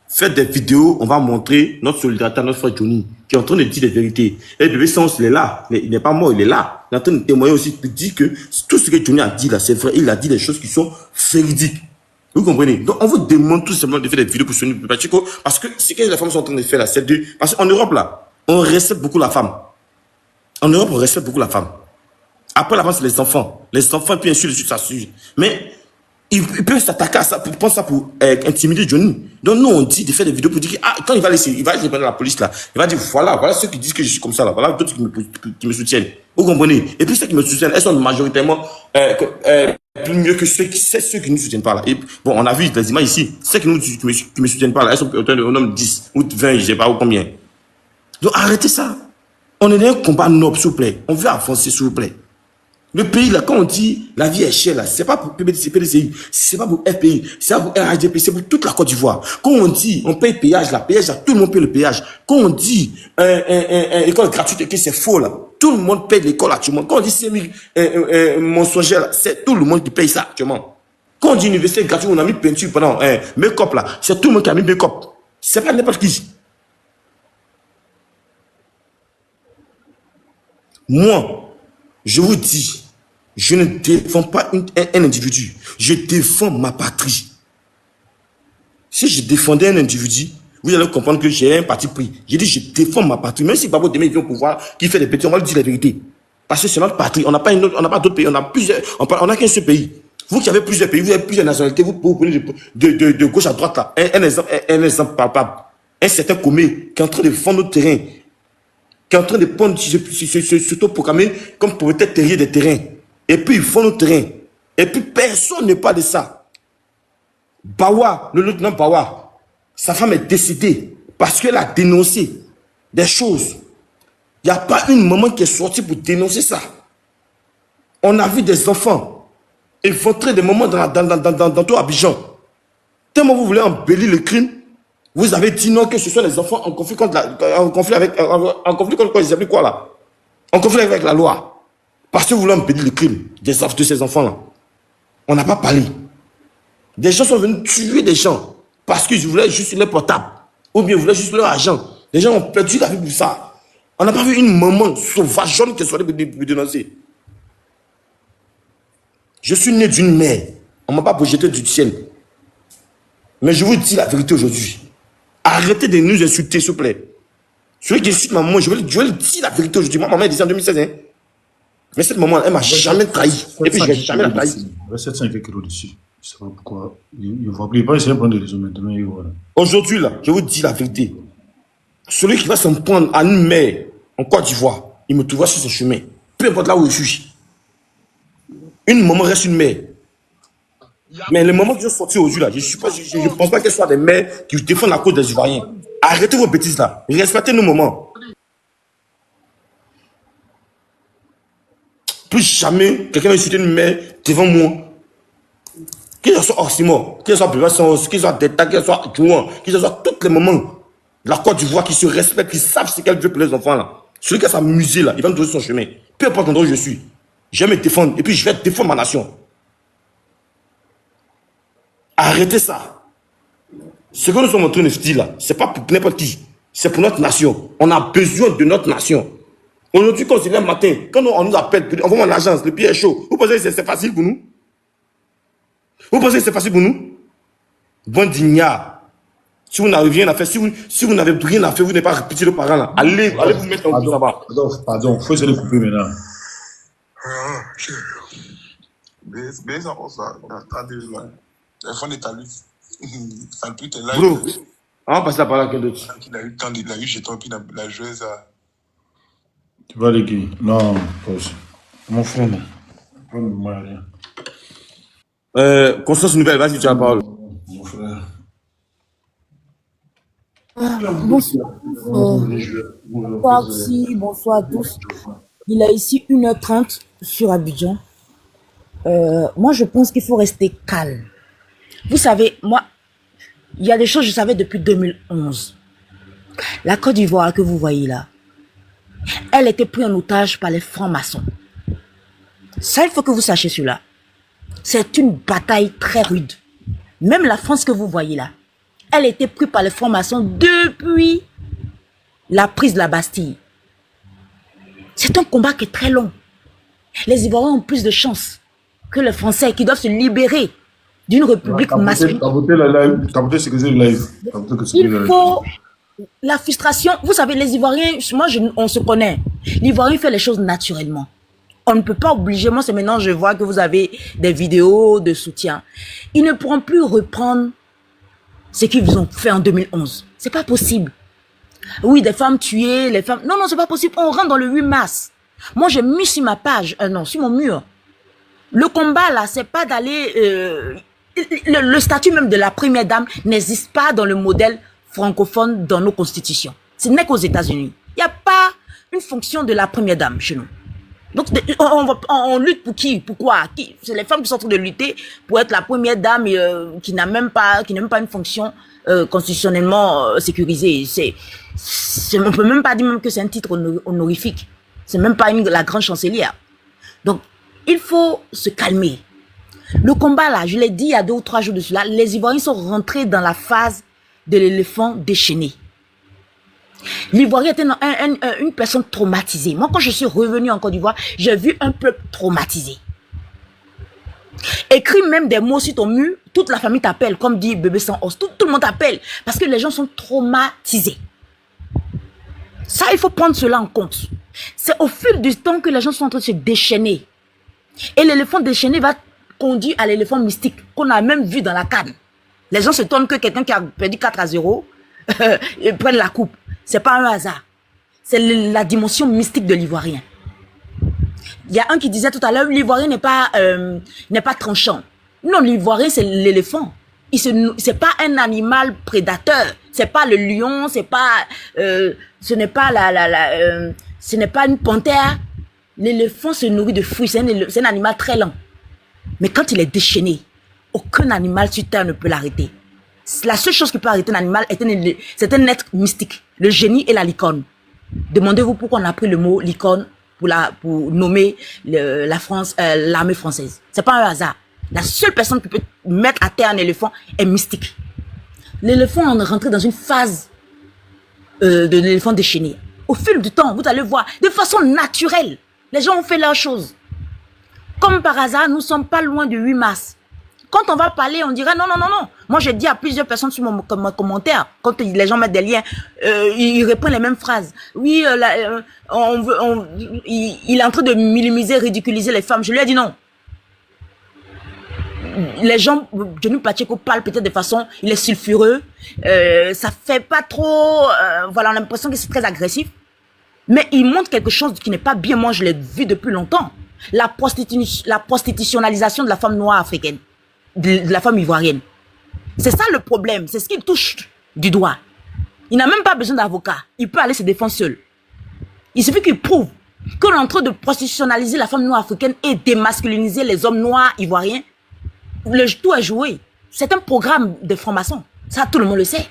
faites des vidéos, on va montrer notre solidarité à notre frère Johnny, qui est en train de dire des vérités. Et bébé Sens, il est là. Il n'est pas mort, il est là. Il est en train de témoigner aussi, de dire que tout ce que Johnny a dit là, c'est vrai. Il a dit des choses qui sont véridiques. Vous comprenez? Donc, on vous demande tout simplement de faire des vidéos pour Sonny Pacheco, parce que ce que les femmes sont en train de faire là, c'est de... Parce qu'en Europe, là, on respecte beaucoup la femme. En Europe, on respecte beaucoup la femme. Après, la femme, c'est les enfants. Les enfants, puis ainsi de suite, ça suit. Mais ils peuvent s'attaquer à ça, pour prendre ça pour intimider Johnny. Donc, nous, on dit de faire des vidéos pour dire que, quand il va aller dans la police, là, il va dire, voilà ceux qui disent que je suis comme ça, là, voilà d'autres qui me soutiennent. Vous comprenez? Et puis, ceux qui me soutiennent, elles sont majoritairement plus mieux que ceux qui ne nous soutiennent pas, là. Et, bon, on a vu les images ici. Ceux qui me soutiennent pas, là, elles sont au nombre de 10 ou 20, je ne sais pas ou combien. Donc, arrêtez ça. On est dans un combat noble, s'il vous plaît. On veut avancer, s'il vous plaît. Le pays, là, quand on dit la vie est chère, là, c'est pas pour PDCI, c'est pas pour FPI, c'est pas pour RHDP, c'est pour toute la Côte d'Ivoire. Quand on dit, on paye péage, là, tout le monde paye le péage. Quand on dit, école gratuite, que c'est faux, là, tout le monde paye l'école actuellement. Quand on dit 5 000 mensongères, c'est tout le monde qui paye ça actuellement. Quand on dit université gratuite, on a mis peinture pendant, make-up, là, c'est tout le monde qui a mis make-up. C'est pas n'importe qui. Moi, je vous dis, je ne défends pas un individu. Je défends ma patrie. Si je défendais un individu, vous allez comprendre que j'ai un parti pris. J'ai dit, je défends ma patrie. Même si Babo demain vient au pouvoir, qui fait des pétitions, on va lui dire la vérité. Parce que c'est notre patrie. On n'a pas d'autres pays. On a plusieurs. On n'a qu'un seul pays. Vous qui avez plusieurs pays, vous avez plusieurs nationalités, vous prenez de gauche à droite là. Un exemple palpable. Un certain Comé qui est en train de vendre notre terrain, qui est en train de prendre, s'auto-proclamer comme propriétaire terrier des terrains. Et puis, ils font nos terrains. Et puis, personne ne parle de ça. Bawa, le lieutenant Bawa, sa femme est décédée parce qu'elle a dénoncé des choses. Il n'y a pas une maman qui est sortie pour dénoncer ça. On a vu des enfants éventrer des mamans dans tout Abidjan. Tellement vous voulez embellir le crime, vous avez dit non que ce sont les enfants en conflit contre quoi là? En conflit avec la loi. Parce que vous voulez embellir le crime de ces enfants-là. On n'a pas parlé. Des gens sont venus tuer des gens parce qu'ils voulaient juste leur portable. Ou bien ils voulaient juste leur argent. Les gens ont perdu la vie pour ça. On n'a pas vu une maman sauvage qui soit pour dénoncer. Je suis né d'une mère. On ne m'a pas projeté du ciel. Mais je vous dis la vérité aujourd'hui. Arrêtez de nous insulter, s'il vous plaît. Celui qui insulte ma maman, je vais lui dire la vérité aujourd'hui. Moi, ma maman est décédée en 2016. Hein? Mais cette maman, elle ne m'a jamais trahi. Et puis, je ne vais jamais la trahir. Il y a 700 et quelques euros dessus. Je ne sais pas pourquoi. Il faut appeler. Il va essayer de prendre des raisons maintenant. Voilà. Aujourd'hui, là, je vous dis la vérité. Celui qui va s'en prendre à une mère en Côte d'Ivoire, il me trouvera sur son chemin. Peu importe là où je suis. Une maman reste une mère. Mais les mamans qui sont sorties aujourd'hui, là, je ne pense pas qu'elles soient des mères qui défendent la cause des Ivoiriens. Arrêtez vos bêtises là. Respectez nos mamans. Plus jamais quelqu'un va insulter une mère devant moi. Qu'ils soient Oxymore, qu'ils soient Bébé-Sens, qu'ils soient Deta, qu'ils soient Jouan, qu'ils soient toutes les mamans de la Côte d'Ivoire qui se respectent, qui savent ce qu'elles veulent pour les enfants là. Celui qui a s'amuser là, il va me trouver son chemin. Peu importe l'endroit où je suis. Je vais me défendre et puis je vais défendre ma nation. Arrêtez ça. Ce que nous sommes en train de se dire là, c'est pas pour n'importe qui. C'est pour notre nation. On a besoin de notre nation. Aujourd'hui, quand c'est le matin, quand on nous appelle, on va à l'agence, le pied est chaud. Vous pensez que c'est facile pour nous? Vous pensez que c'est facile pour nous? Bon d'ignard. Si vous n'avez rien à faire, si vous n'avez rien à faire, vous n'avez pas répété le parent là. Allez vous mettre en là-bas. Pardon, il faut essayer de couper maintenant. Bro, on va passer la parole à quelqu'un d'autre. Il a eu jeton, puis la joueuse a... Tu vas léguer. Non, pause. Mon frère, non. Pas de moi, rien. Constance Nouvelle, vas-y, tu as la parole. Mon frère. Bonsoir. Bonsoir aussi, bonsoir à tous. Il est ici 1h30 sur Abidjan. Moi, je pense qu'il faut rester calme. Vous savez, moi, il y a des choses que je savais depuis 2011. La Côte d'Ivoire que vous voyez là, elle était prise en otage par les francs-maçons. Ça, il faut que vous sachiez cela. C'est une bataille très rude. Même la France que vous voyez là, elle était prise par les francs-maçons depuis la prise de la Bastille. C'est un combat qui est très long. Les Ivoiriens ont plus de chance que les Français qui doivent se libérer d'une république masculine. Il faut la frustration. Vous savez, les Ivoiriens, on se connaît. L'Ivoirien fait les choses naturellement. On ne peut pas obliger. Moi, c'est maintenant, je vois que vous avez des vidéos de soutien. Ils ne pourront plus reprendre ce qu'ils ont fait en 2011. C'est pas possible. Oui, des femmes tuées, les femmes... Non, c'est pas possible. On rentre dans le 8 mars. Moi, j'ai mis sur ma page, sur mon mur. Le combat, là, c'est pas d'aller... le statut même de la première dame n'existe pas dans le modèle francophone dans nos constitutions. Ce n'est qu'aux États-Unis. Il n'y a pas une fonction de la première dame chez nous. Donc, on lutte pour qui? Pourquoi? C'est les femmes qui sont en train de lutter pour être la première dame qui n'a même pas une fonction constitutionnellement sécurisée. On peut même pas dire même que c'est un titre honorifique. C'est même pas la grande chancelière. Donc, il faut se calmer. Le combat là, je l'ai dit il y a 2 ou 3 jours de cela, les Ivoiriens sont rentrés dans la phase de l'éléphant déchaîné. L'Ivoirien était une personne traumatisée. Moi, quand je suis revenu en Côte d'Ivoire, j'ai vu un peuple traumatisé. Écris même des mots sur ton mur, toute la famille t'appelle, comme dit Bébé Sans Os. Tout le monde t'appelle parce que les gens sont traumatisés. Ça, il faut prendre cela en compte. C'est au fil du temps que les gens sont en train de se déchaîner. Et l'éléphant déchaîné va conduire à l'éléphant mystique qu'on a même vu dans la CAN. Les gens se tournent que quelqu'un qui a perdu 4-0 prenne la coupe. C'est pas un hasard. C'est la dimension mystique de l'Ivoirien. Il y a un qui disait tout à l'heure, l'Ivoirien n'est pas tranchant. Non, l'Ivoirien, c'est l'éléphant. C'est pas un animal prédateur. C'est pas le lion, ce n'est pas une panthère. L'éléphant se nourrit de fruits. C'est un animal très lent. Mais quand il est déchaîné, aucun animal sur terre ne peut l'arrêter. La seule chose qui peut arrêter un animal, c'est un être mystique. Le génie et la licorne. Demandez-vous pourquoi on a pris le mot licorne pour nommer l'armée française. C'est pas un hasard. La seule personne qui peut mettre à terre un éléphant est mystique. L'éléphant est rentré dans une phase de l'éléphant déchaîné. Au fil du temps, vous allez voir, de façon naturelle, les gens ont fait leurs choses. Comme par hasard, nous ne sommes pas loin du 8 mars. Quand on va parler, on dirait non. Moi, j'ai dit à plusieurs personnes sur mon commentaire, quand les gens mettent des liens, ils reprennent les mêmes phrases. Oui, il est en train de minimiser, ridiculiser les femmes. Je lui ai dit non. Les gens, Johnny Pacheco parle peut-être de façon, il est sulfureux, ça fait pas trop, voilà, on a l'impression que c'est très agressif. Mais il montre quelque chose qui n'est pas bien. Moi, je l'ai vu depuis longtemps. La prostitutionnalisation de la femme noire africaine. De la femme ivoirienne. C'est ça le problème. C'est ce qu'il touche du doigt. Il n'a même pas besoin d'avocat. Il peut aller se défendre seul. Il suffit qu'il prouve qu'on est en train de prostitutionnaliser la femme noire africaine et démasculiniser les hommes noirs ivoiriens. Le tout est joué. C'est un programme de francs-maçons. Ça, tout le monde le sait.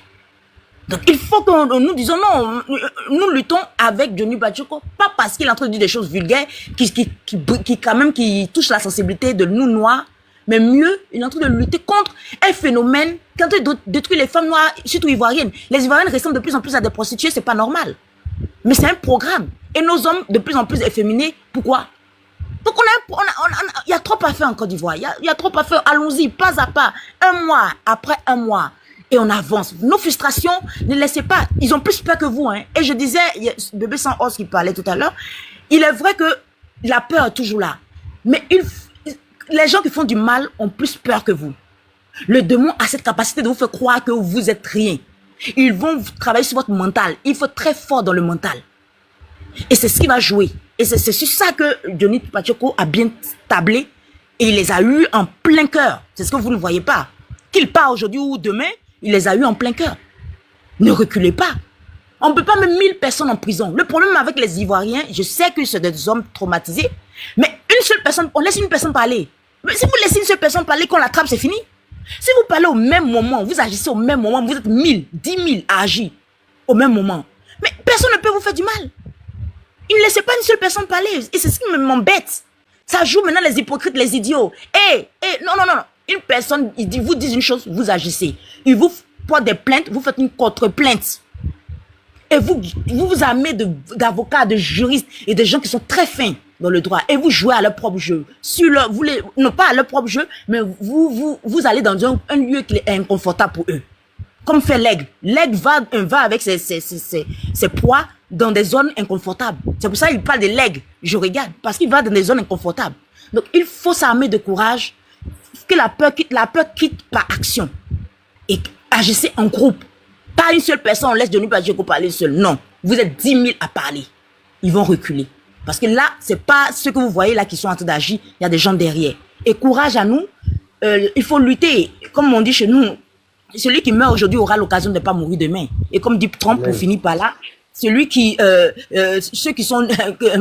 Donc, il faut que nous disons non. Nous luttons avec Johnny Pacheco, pas parce qu'il est en train de dire des choses vulgaires qui touchent la sensibilité de nous noirs. Mais mieux, il est en train de lutter contre un phénomène qui est en train de détruire les femmes noires, surtout ivoiriennes. Les ivoiriennes ressemblent de plus en plus à des prostituées, c'est pas normal. Mais c'est un programme. Et nos hommes, de plus en plus efféminés, pourquoi? Donc il y a trop à faire en Côte d'Ivoire. Il y a trop à faire. Allons-y, pas à pas. Un mois après un mois. Et on avance. Nos frustrations, ne laissez pas. Ils ont plus peur que vous. Hein. Et je disais, Bébé Sans Os qui parlait tout à l'heure, il est vrai que la peur est toujours là. Mais les gens qui font du mal ont plus peur que vous. Le démon a cette capacité de vous faire croire que vous êtes rien. Ils vont travailler sur votre mental. Il faut être très fort dans le mental. Et c'est ce qui va jouer. Et c'est sur ça que Johnny Pacheco a bien tablé. Et il les a eus en plein cœur. C'est ce que vous ne voyez pas. Qu'il part aujourd'hui ou demain, il les a eus en plein cœur. Ne reculez pas. On ne peut pas mettre 1000 personnes en prison. Le problème avec les Ivoiriens, je sais que c'est des hommes traumatisés, mais une seule personne, on laisse une personne parler. Mais si vous laissez une seule personne parler, qu'on l'attrape, c'est fini. Si vous parlez au même moment, vous agissez au même moment, vous êtes 1000, 10 000 à agir au même moment. Mais personne ne peut vous faire du mal. Il ne laissez pas une seule personne parler. Et c'est ce qui m'embête. Ça joue maintenant les hypocrites, les idiots. Non. Une personne, vous dit une chose, vous agissez. Il vous porte des plaintes, vous faites une contre-plainte. Et vous armez d'avocats, de juristes et de gens qui sont très fins dans le droit. Et vous jouez à leur propre jeu. Non pas à leur propre jeu, mais vous allez dans un lieu qui est inconfortable pour eux. Comme fait l'aigle. L'aigle va avec ses proies dans des zones inconfortables. C'est pour ça qu'il parle de l'aigle. Je regarde. Parce qu'il va dans des zones inconfortables. Donc, il faut s'armer de courage. Que la peur quitte par action. Et agissez en groupe. Pas une seule personne, on laisse Johnny Pacheco parler seul. Non. Vous êtes 10 000 à parler. Ils vont reculer. Parce que là, c'est pas ceux que vous voyez là qui sont en train d'agir. Il y a des gens derrière. Et courage à nous. Il faut lutter. Comme on dit chez nous, celui qui meurt aujourd'hui aura l'occasion de ne pas mourir demain. Et comme dit Trump, pour finir par là, celui qui, ceux qui sont,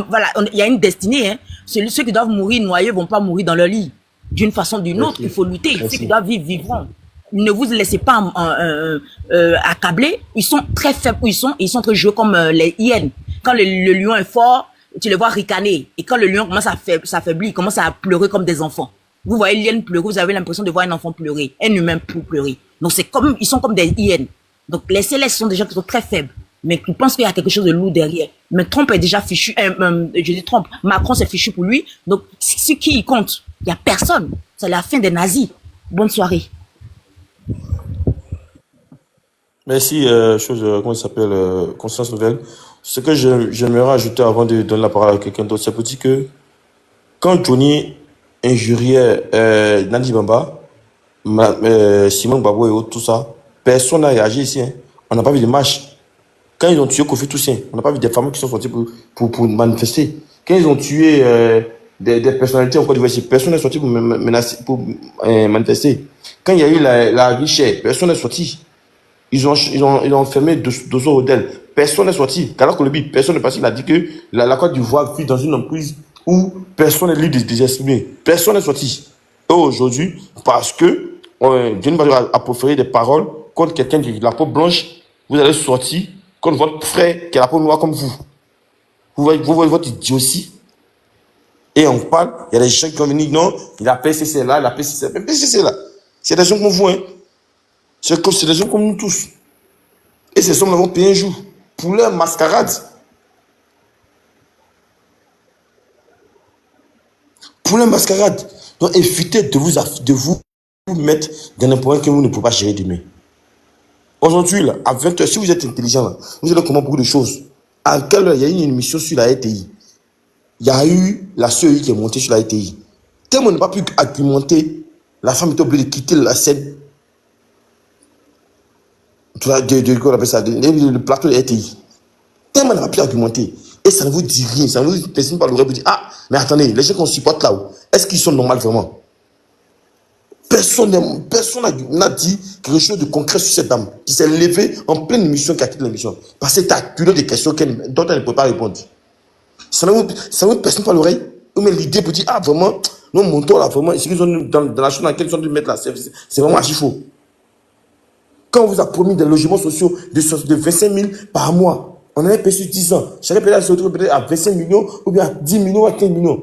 voilà, il y a une destinée, hein. Ceux qui doivent mourir noyés vont pas mourir dans leur lit. D'une façon ou d'une autre, il faut lutter. Ceux qui doivent vivre, vivront. Ne vous laissez pas accabler. Ils sont très faibles où ils sont très joués comme les hyènes. Quand le lion est fort, tu les vois ricaner. Et quand le lion commence à s'affaiblir, il commence à pleurer comme des enfants. Vous voyez l'hyène pleurer, vous avez l'impression de voir un enfant pleurer, un humain pour pleurer. Donc ils sont comme des hyènes. Donc les célestes sont des gens qui sont très faibles, mais qui pensent qu'il y a quelque chose de lourd derrière. Mais Trump est déjà fichu, je dis Trump, Macron c'est fichu pour lui. Donc ce qui compte, il y a personne. C'est la fin des nazis. Bonne soirée. Merci, comment il s'appelle, Constance Nouvelle. Ce que j'aimerais ajouter avant de donner la parole à quelqu'un d'autre, c'est pour dire que quand Johnny injuriait Nandi Bamba, Simon Gbagbo et autres, tout ça, personne n'a réagi ici. Hein. On n'a pas vu de marche. Quand ils ont tué Kofi Toussaint, on n'a pas vu des femmes qui sont sorties pour manifester. Quand ils ont tué des personnalités en Côte d'Ivoire, personne n'est sorti pour manifester. Quand il y a eu la richesse, personne n'est sorti. Ils ont enfermé Dosso Rodel. Personne n'est sorti. Kala Kolobi, personne n'est passé. Il a dit que la Côte d'Ivoire vit dans une emprise où personne n'est libre de s'exprimer. Personne n'est sorti. Et aujourd'hui, parce que Johnny Pacheco a proféré des paroles contre quelqu'un qui a la peau blanche, vous allez sortir contre votre frère qui a la peau noire comme vous. Vous voyez votre idiotie. Et on parle, il y a des gens qui ont venu, non, il a PCC là, il a PCC. Mais PCC là, c'est des gens comme vous, hein. C'est des gens comme nous tous. Et ces hommes vont payer un jour pour leur mascarade. Pour leur mascarade. Donc évitez de vous mettre dans un point que vous ne pouvez pas gérer demain. Aujourd'hui, là, à 20h, si vous êtes intelligent, là, vous allez comprendre beaucoup de choses. À quelle heure il y a eu une émission sur la RTI. Il y a eu la CEI qui est montée sur la RTI. Tellement on n'a pas pu argumenter, la femme était obligée de quitter la scène. Le plateau de RTI. Tellement on n'a pas pu argumenter. Et ça ne vous dit rien. Ça ne vous dessine pas l'oreille pour dire, ah, mais attendez, les gens qu'on supporte là, est-ce qu'ils sont normaux vraiment? Personne n'a dit quelque chose de concret sur cette dame qui s'est levée en pleine émission, qui a quitté l'émission. Parce que tu as accumulé des questions dont elle ne peut pas répondre. Ça ne vous personne pas l'oreille. Mais l'idée pour dire, ah, vraiment, non, mon tour là, vraiment, ce qu'ils ont dans la chose dans laquelle ils sont de mettre là, c'est vraiment archi faux. Quand on vous a promis des logements sociaux de 25 000 par mois, on avait payé sur 10 ans. Chaque pays se retrouve peut-être à 25 millions, ou bien à 10 millions, ou à 15 millions.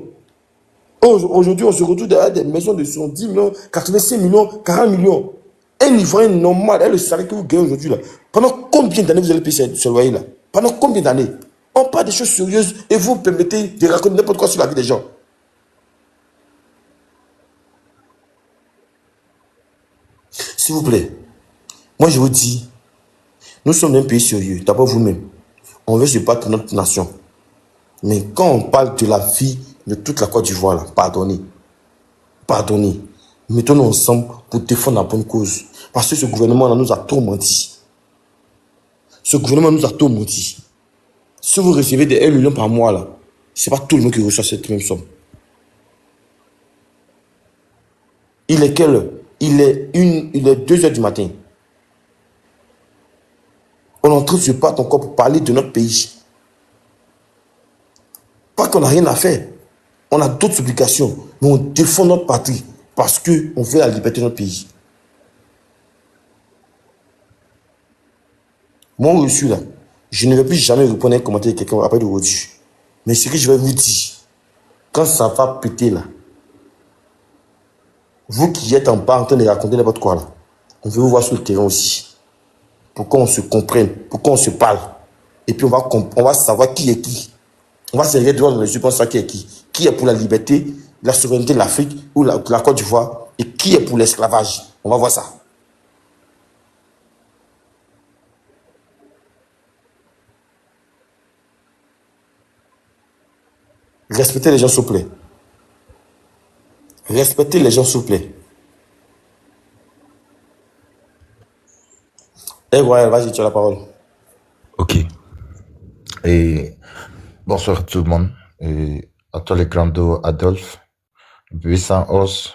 Aujourd'hui, on se retrouve derrière des maisons de 70 millions, 85 millions, 40 millions. Un Ivoirien normal, le salaire que vous gagnez aujourd'hui, là, pendant combien d'années vous allez payer ce loyer-là? Pendant combien d'années? On parle des choses sérieuses et vous permettez de raconter n'importe quoi sur la vie des gens. S'il vous plaît, moi je vous dis, nous sommes un pays sérieux, d'abord vous-même. On veut se battre pour notre nation. Mais quand on parle de la vie de toute la Côte d'Ivoire, là, pardonnez. Mettons-nous ensemble pour défendre la bonne cause. Parce que ce gouvernement-là nous a tout menti. Si vous recevez des 1 million par mois, là, ce n'est pas tout le monde qui reçoit cette même somme. Il est quelle heure? Il est 2h du matin. en train de se battre encore pour parler de notre pays. Pas qu'on n'a rien à faire. On a d'autres obligations, mais on défend notre patrie parce qu'on veut la liberté de notre pays. Moi, où je suis là, je ne vais plus jamais répondre à un commentaire de quelqu'un après d'aujourd'hui. Mais ce que je vais vous dire, quand ça va péter là, vous qui êtes en bas en train de raconter n'importe quoi là, on veut vous voir sur le terrain aussi. Pour qu'on se comprenne, pour qu'on se parle. Et puis on va savoir qui est qui. On va se regarder devant dans les yeux pour savoir qui est qui. Qui est pour la liberté, la souveraineté de l'Afrique ou la Côte d'Ivoire et qui est pour l'esclavage. On va voir ça. Respectez les gens, s'il vous plaît. Respectez les gens, s'il vous plaît. Eh, ouais, vas-y, tu as la parole. Ok. Et bonsoir tout le monde. Et à toi les grands dos, Adolphe, Buisson Os,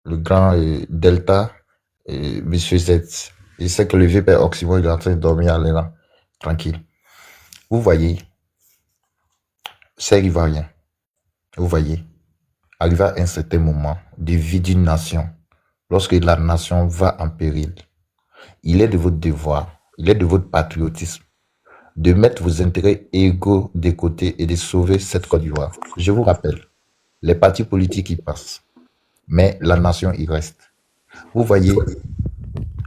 le grand Delta, et Monsieur Z. Je sais que le vieux père Oxymore il est en train de dormir, allez là, tranquille. Vous voyez, c'est ivoirien. Vous voyez, arrivé à un certain moment de vie d'une nation, lorsque la nation va en péril, il est de votre devoir, il est de votre patriotisme de mettre vos intérêts égaux de côté et de sauver cette Côte d'Ivoire. Je vous rappelle, les partis politiques y passent, mais la nation y reste. Vous voyez,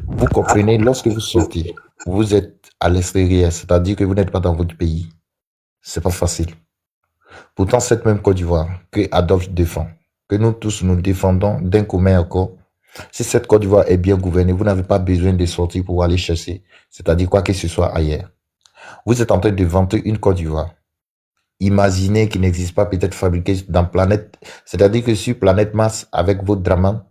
vous comprenez, lorsque vous sortez, vous êtes à l'extérieur, c'est-à-dire que vous n'êtes pas dans votre pays. C'est pas facile. Pourtant, cette même Côte d'Ivoire que Adolphe défend, que nous tous nous défendons d'un commun accord, si cette Côte d'Ivoire est bien gouvernée, vous n'avez pas besoin de sortir pour aller chercher, c'est-à-dire quoi que ce soit ailleurs. Vous êtes en train de vanter une Côte d'Ivoire. Imaginez qu'il n'existe pas peut-être fabriqué dans planète, c'est-à-dire que sur planète Mars avec votre Draman,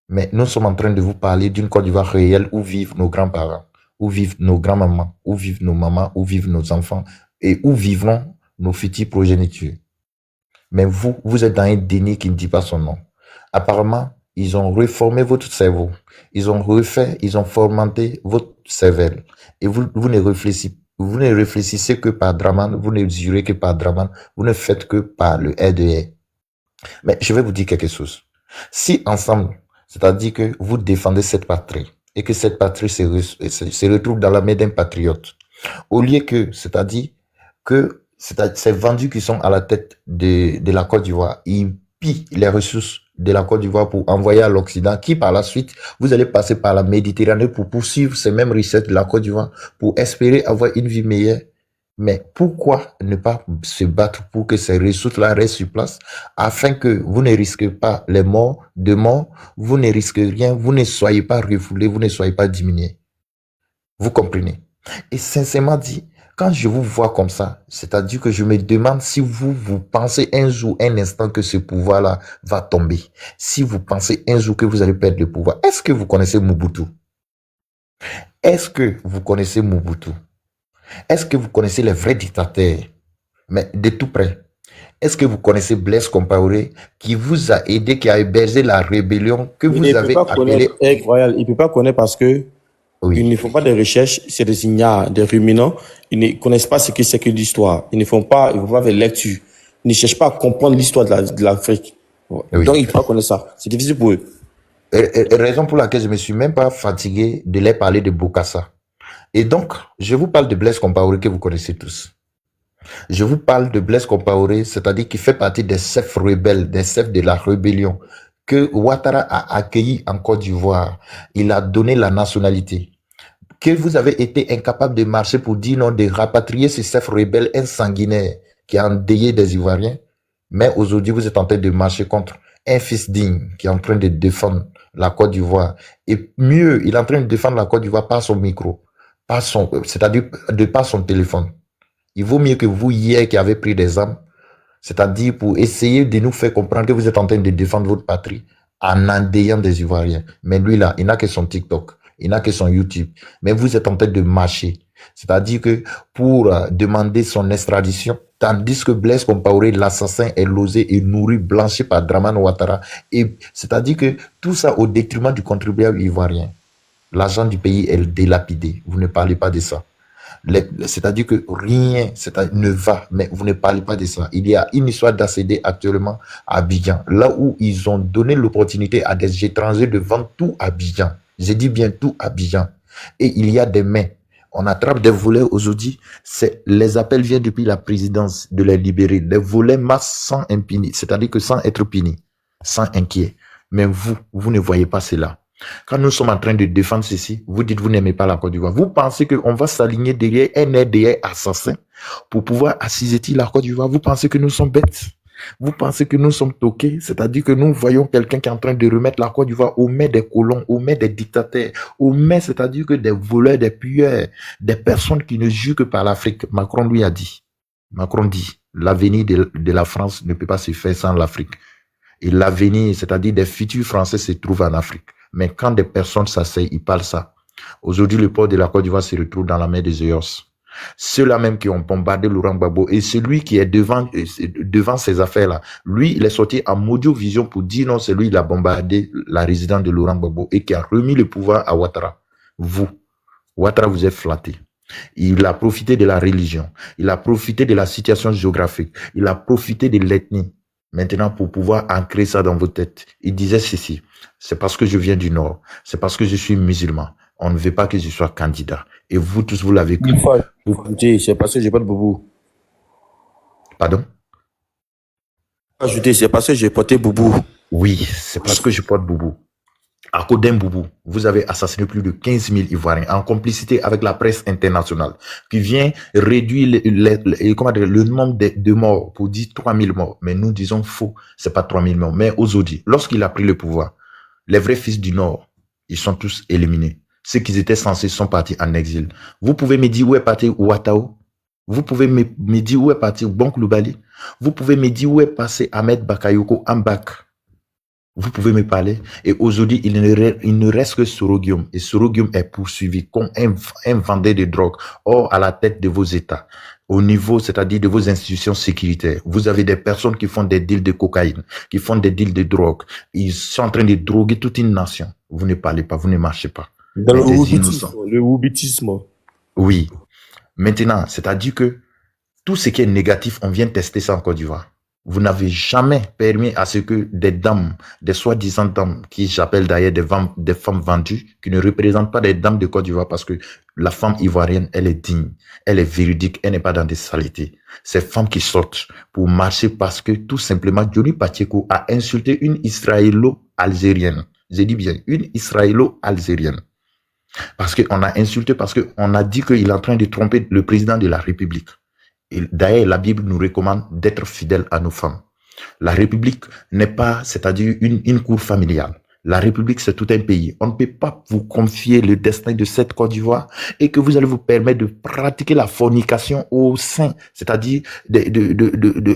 mais nous sommes en train de vous parler d'une Côte d'Ivoire réelle où vivent nos grands-parents, où vivent nos grands-mamans, où vivent nos mamans, où vivent nos enfants et où vivront nos futurs progénitures. Mais vous êtes dans un déni qui ne dit pas son nom. Apparemment, ils ont réformé votre cerveau. Ils ont formaté votre cervelle. Et vous ne réfléchissez que par Draman, vous ne jurez que par Draman, vous ne faites que par le R2R. Mais je vais vous dire quelque chose. Si ensemble, c'est-à-dire que vous défendez cette patrie et que cette patrie se retrouve dans la main d'un patriote, au lieu que, c'est-à-dire que ces vendus qui sont à la tête de la Côte d'Ivoire, ils pillent les ressources de la Côte d'Ivoire pour envoyer à l'Occident, qui par la suite, vous allez passer par la Méditerranée pour poursuivre ces mêmes richesses de la Côte d'Ivoire, pour espérer avoir une vie meilleure. Mais pourquoi ne pas se battre pour que ces ressources-là restent sur place, afin que vous ne risquez pas les morts, vous ne risquez rien, vous ne soyez pas refoulés, vous ne soyez pas diminués. Vous comprenez? Et sincèrement dit, quand je vous vois comme ça, c'est-à-dire que je me demande si vous pensez un jour, un instant que ce pouvoir-là va tomber. Si vous pensez un jour que vous allez perdre le pouvoir. Est-ce que vous connaissez Mobutu? Est-ce que vous connaissez Mobutu? Est-ce que vous connaissez les vrais dictateurs? Mais de tout près. Est-ce que vous connaissez Blaise Compaoré qui vous a aidé, qui a hébergé la rébellion que vous avez appelée? Il ne peut pas connaître parce que ils ne font pas de recherches, c'est des ignares, des ruminants. Ils ne connaissent pas ce que c'est que l'histoire. Ils ne font pas de lecture. Ils ne cherchent pas à comprendre l'histoire de l'Afrique. Donc, ils ne peuvent pas connaître ça. C'est difficile pour eux. Raison pour laquelle je ne me suis même pas fatigué de leur parler de Bokassa. Et donc, je vous parle de Blaise Compaoré que vous connaissez tous. Je vous parle de Blaise Compaoré, c'est-à-dire qui fait partie des chefs rebelles, des chefs de la rébellion, que Ouattara a accueilli en Côte d'Ivoire. Il a donné la nationalité. Que vous avez été incapable de marcher pour dire non, de rapatrier ces chefs rebelles insanguinaires qui ont endeuillé des Ivoiriens. Mais aujourd'hui, vous êtes en train de marcher contre un fils digne qui est en train de défendre la Côte d'Ivoire. Et mieux, il est en train de défendre la Côte d'Ivoire par son micro, c'est-à-dire par son téléphone. Il vaut mieux que vous hier qui avez pris des armes, c'est-à-dire pour essayer de nous faire comprendre que vous êtes en train de défendre votre patrie en endeuillant des Ivoiriens. Mais lui là, il n'a que son TikTok, il n'a que son YouTube. Mais vous êtes en train de marcher. C'est-à-dire que pour demander son extradition, tandis que Blaise Compaoré, l'assassin, est losé et nourri, blanchi par Draman Ouattara. Et c'est-à-dire que tout ça au détriment du contribuable ivoirien. L'argent du pays est délapidé. Vous ne parlez pas de ça. C'est-à-dire que rien ne va, mais vous ne parlez pas de ça. Il y a une histoire d'ACD actuellement à Abidjan, là où ils ont donné l'opportunité à des étrangers de vendre tout Abidjan. J'ai dit bien tout Abidjan. Et il y a des mains. On attrape des voleurs aujourd'hui. Les appels viennent depuis la présidence de les libérer. Les volets massent sans impuni, c'est-à-dire que sans être punis, sans inquiet. Mais vous ne voyez pas cela. Quand nous sommes en train de défendre ceci, vous dites vous n'aimez pas la Côte d'Ivoire. Vous pensez qu'on va s'aligner derrière un RDA assassin pour pouvoir assujettir la Côte d'Ivoire. Vous pensez que nous sommes bêtes. Vous pensez que nous sommes toqués, c'est-à-dire que nous voyons quelqu'un qui est en train de remettre la Côte d'Ivoire aux mains des colons, aux mains des dictateurs, aux mains, c'est-à-dire que des voleurs, des pilleurs, des personnes qui ne jurent que par l'Afrique. Macron lui a dit, l'avenir de la France ne peut pas se faire sans l'Afrique. Et l'avenir, c'est-à-dire des futurs Français se trouvent en Afrique. Mais quand des personnes s'asseyent, ils parlent ça. Aujourd'hui, le port de la Côte d'Ivoire se retrouve dans la main des EOS. Ceux-là même qui ont bombardé Laurent Gbagbo et celui qui est devant ces affaires-là, lui, il est sorti en Modio-Vision pour dire non, c'est lui, il a bombardé la résidence de Laurent Gbagbo et qui a remis le pouvoir à Ouattara. Ouattara, vous êtes flatté. Il a profité de la religion, il a profité de la situation géographique, il a profité de l'ethnie. Maintenant, pour pouvoir ancrer ça dans vos têtes, il disait ceci, c'est parce que je viens du Nord, c'est parce que je suis musulman, on ne veut pas que je sois candidat. Et vous tous, vous l'avez cru. C'est parce que j'ai pas de boubou. Pardon? Ajouter, c'est parce que j'ai porté boubou. Oui, c'est parce que je porte boubou. À cause d'un boubou, vous avez assassiné plus de 15 000 Ivoiriens en complicité avec la presse internationale qui vient réduire le nombre de morts pour dire 3 000 morts. Mais nous disons faux, c'est pas 3 000 morts. Mais aujourd'hui, lorsqu'il a pris le pouvoir, les vrais fils du Nord, ils sont tous éliminés. Ceux qui étaient censés sont partis en exil. Vous pouvez me dire où est parti Ouattao? Vous pouvez me dire où est parti Bonk Loubali? Vous pouvez me dire où est passé Ahmed Bakayoko en bac? Vous pouvez me parler. Et aujourd'hui, il ne reste que Soroguium. Et Soroguium est poursuivi comme un vendeur de drogue. Or, à la tête de vos États, au niveau, c'est-à-dire de vos institutions sécuritaires, vous avez des personnes qui font des deals de cocaïne, qui font des deals de drogue. Ils sont en train de droguer toute une nation. Vous ne parlez pas, vous ne marchez pas. Dans le woubitisme. Oui. Maintenant, c'est-à-dire que tout ce qui est négatif, on vient tester ça en Côte d'Ivoire. Vous n'avez jamais permis à ce que des dames, des soi-disant dames, qui j'appelle d'ailleurs des femmes vendues, qui ne représentent pas des dames de Côte d'Ivoire parce que la femme ivoirienne, elle est digne, elle est véridique, elle n'est pas dans des saletés. Ces femmes qui sortent pour marcher parce que tout simplement Johnny Pacheco a insulté une Israélo-Algérienne. J'ai dit bien, une Israélo-Algérienne. Parce qu'on a insulté, parce qu'on a dit qu'il est en train de tromper le président de la République. Et d'ailleurs, la Bible nous recommande d'être fidèles à nos femmes. La République n'est pas, c'est-à-dire une cour familiale. La République, c'est tout un pays. On ne peut pas vous confier le destin de cette Côte d'Ivoire et que vous allez vous permettre de pratiquer la fornication au sein, c'est-à-dire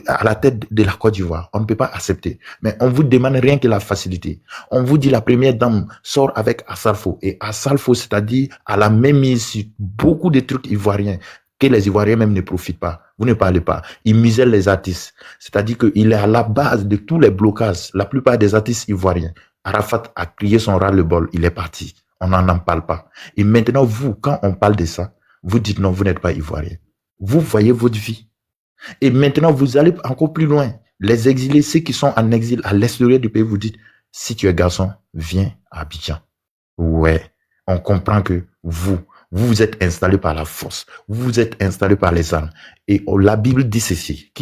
à la tête de la Côte d'Ivoire. On ne peut pas accepter. Mais on vous demande rien que la facilité. On vous dit la première dame sort avec Assalfo. Et Assalfo, c'est-à-dire à la même mise sur beaucoup de trucs ivoiriens que les Ivoiriens même ne profitent pas. Vous ne parlez pas. Il muselle les artistes. C'est-à-dire qu'il est à la base de tous les blocages. La plupart des artistes ivoiriens. Arafat a crié son ras-le-bol, il est parti. On n'en parle pas. Et maintenant, vous, quand on parle de ça, vous dites non, vous n'êtes pas ivoirien. Vous voyez votre vie. Et maintenant, vous allez encore plus loin. Les exilés, ceux qui sont en exil à l'extérieur du pays, vous dites, si tu es garçon, viens à Abidjan. Ouais, on comprend que vous êtes installé par la force. Vous êtes installé par les armes. Et la Bible dit ceci.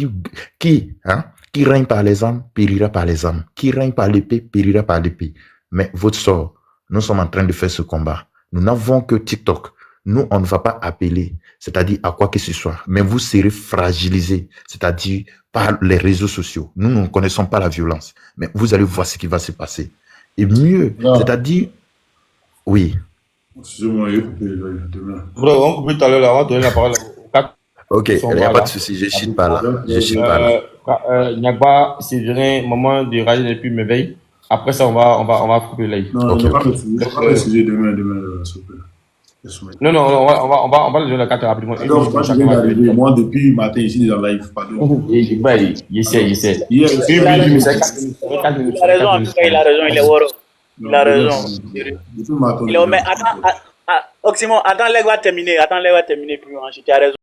Qui règne par les armes, périra par les armes. Qui règne par l'épée, périra par l'épée. Mais votre sort, nous sommes en train de faire ce combat. Nous n'avons que TikTok. Nous, on ne va pas appeler, c'est-à-dire à quoi que ce soit. Mais vous serez fragilisés, c'est-à-dire par les réseaux sociaux. Nous ne connaissons pas la violence. Mais vous allez voir ce qui va se passer. Et mieux, c'est-à-dire, oui. Excusez-moi, il demain. On coupe tout à l'heure, là, on va donner la parole aux quatre. Ok, il n'y a pas de souci, je chute pas là. Je chute pas là. Nyagba, c'est un moment de rage et puis me veille. Après ça, on va couper l'œil. Non, on va pas le sujet demain, s'il vous plaît. Non, on va le donner la carte rapidement. Alors, moi, je viens d'arriver. Moi, depuis le matin, ici, dans live, pardon. Il essaie. Il a raison, il est woro. Il a raison. Mais attends, Ah, Oxymore, attends, les va terminer, puis tu as raison.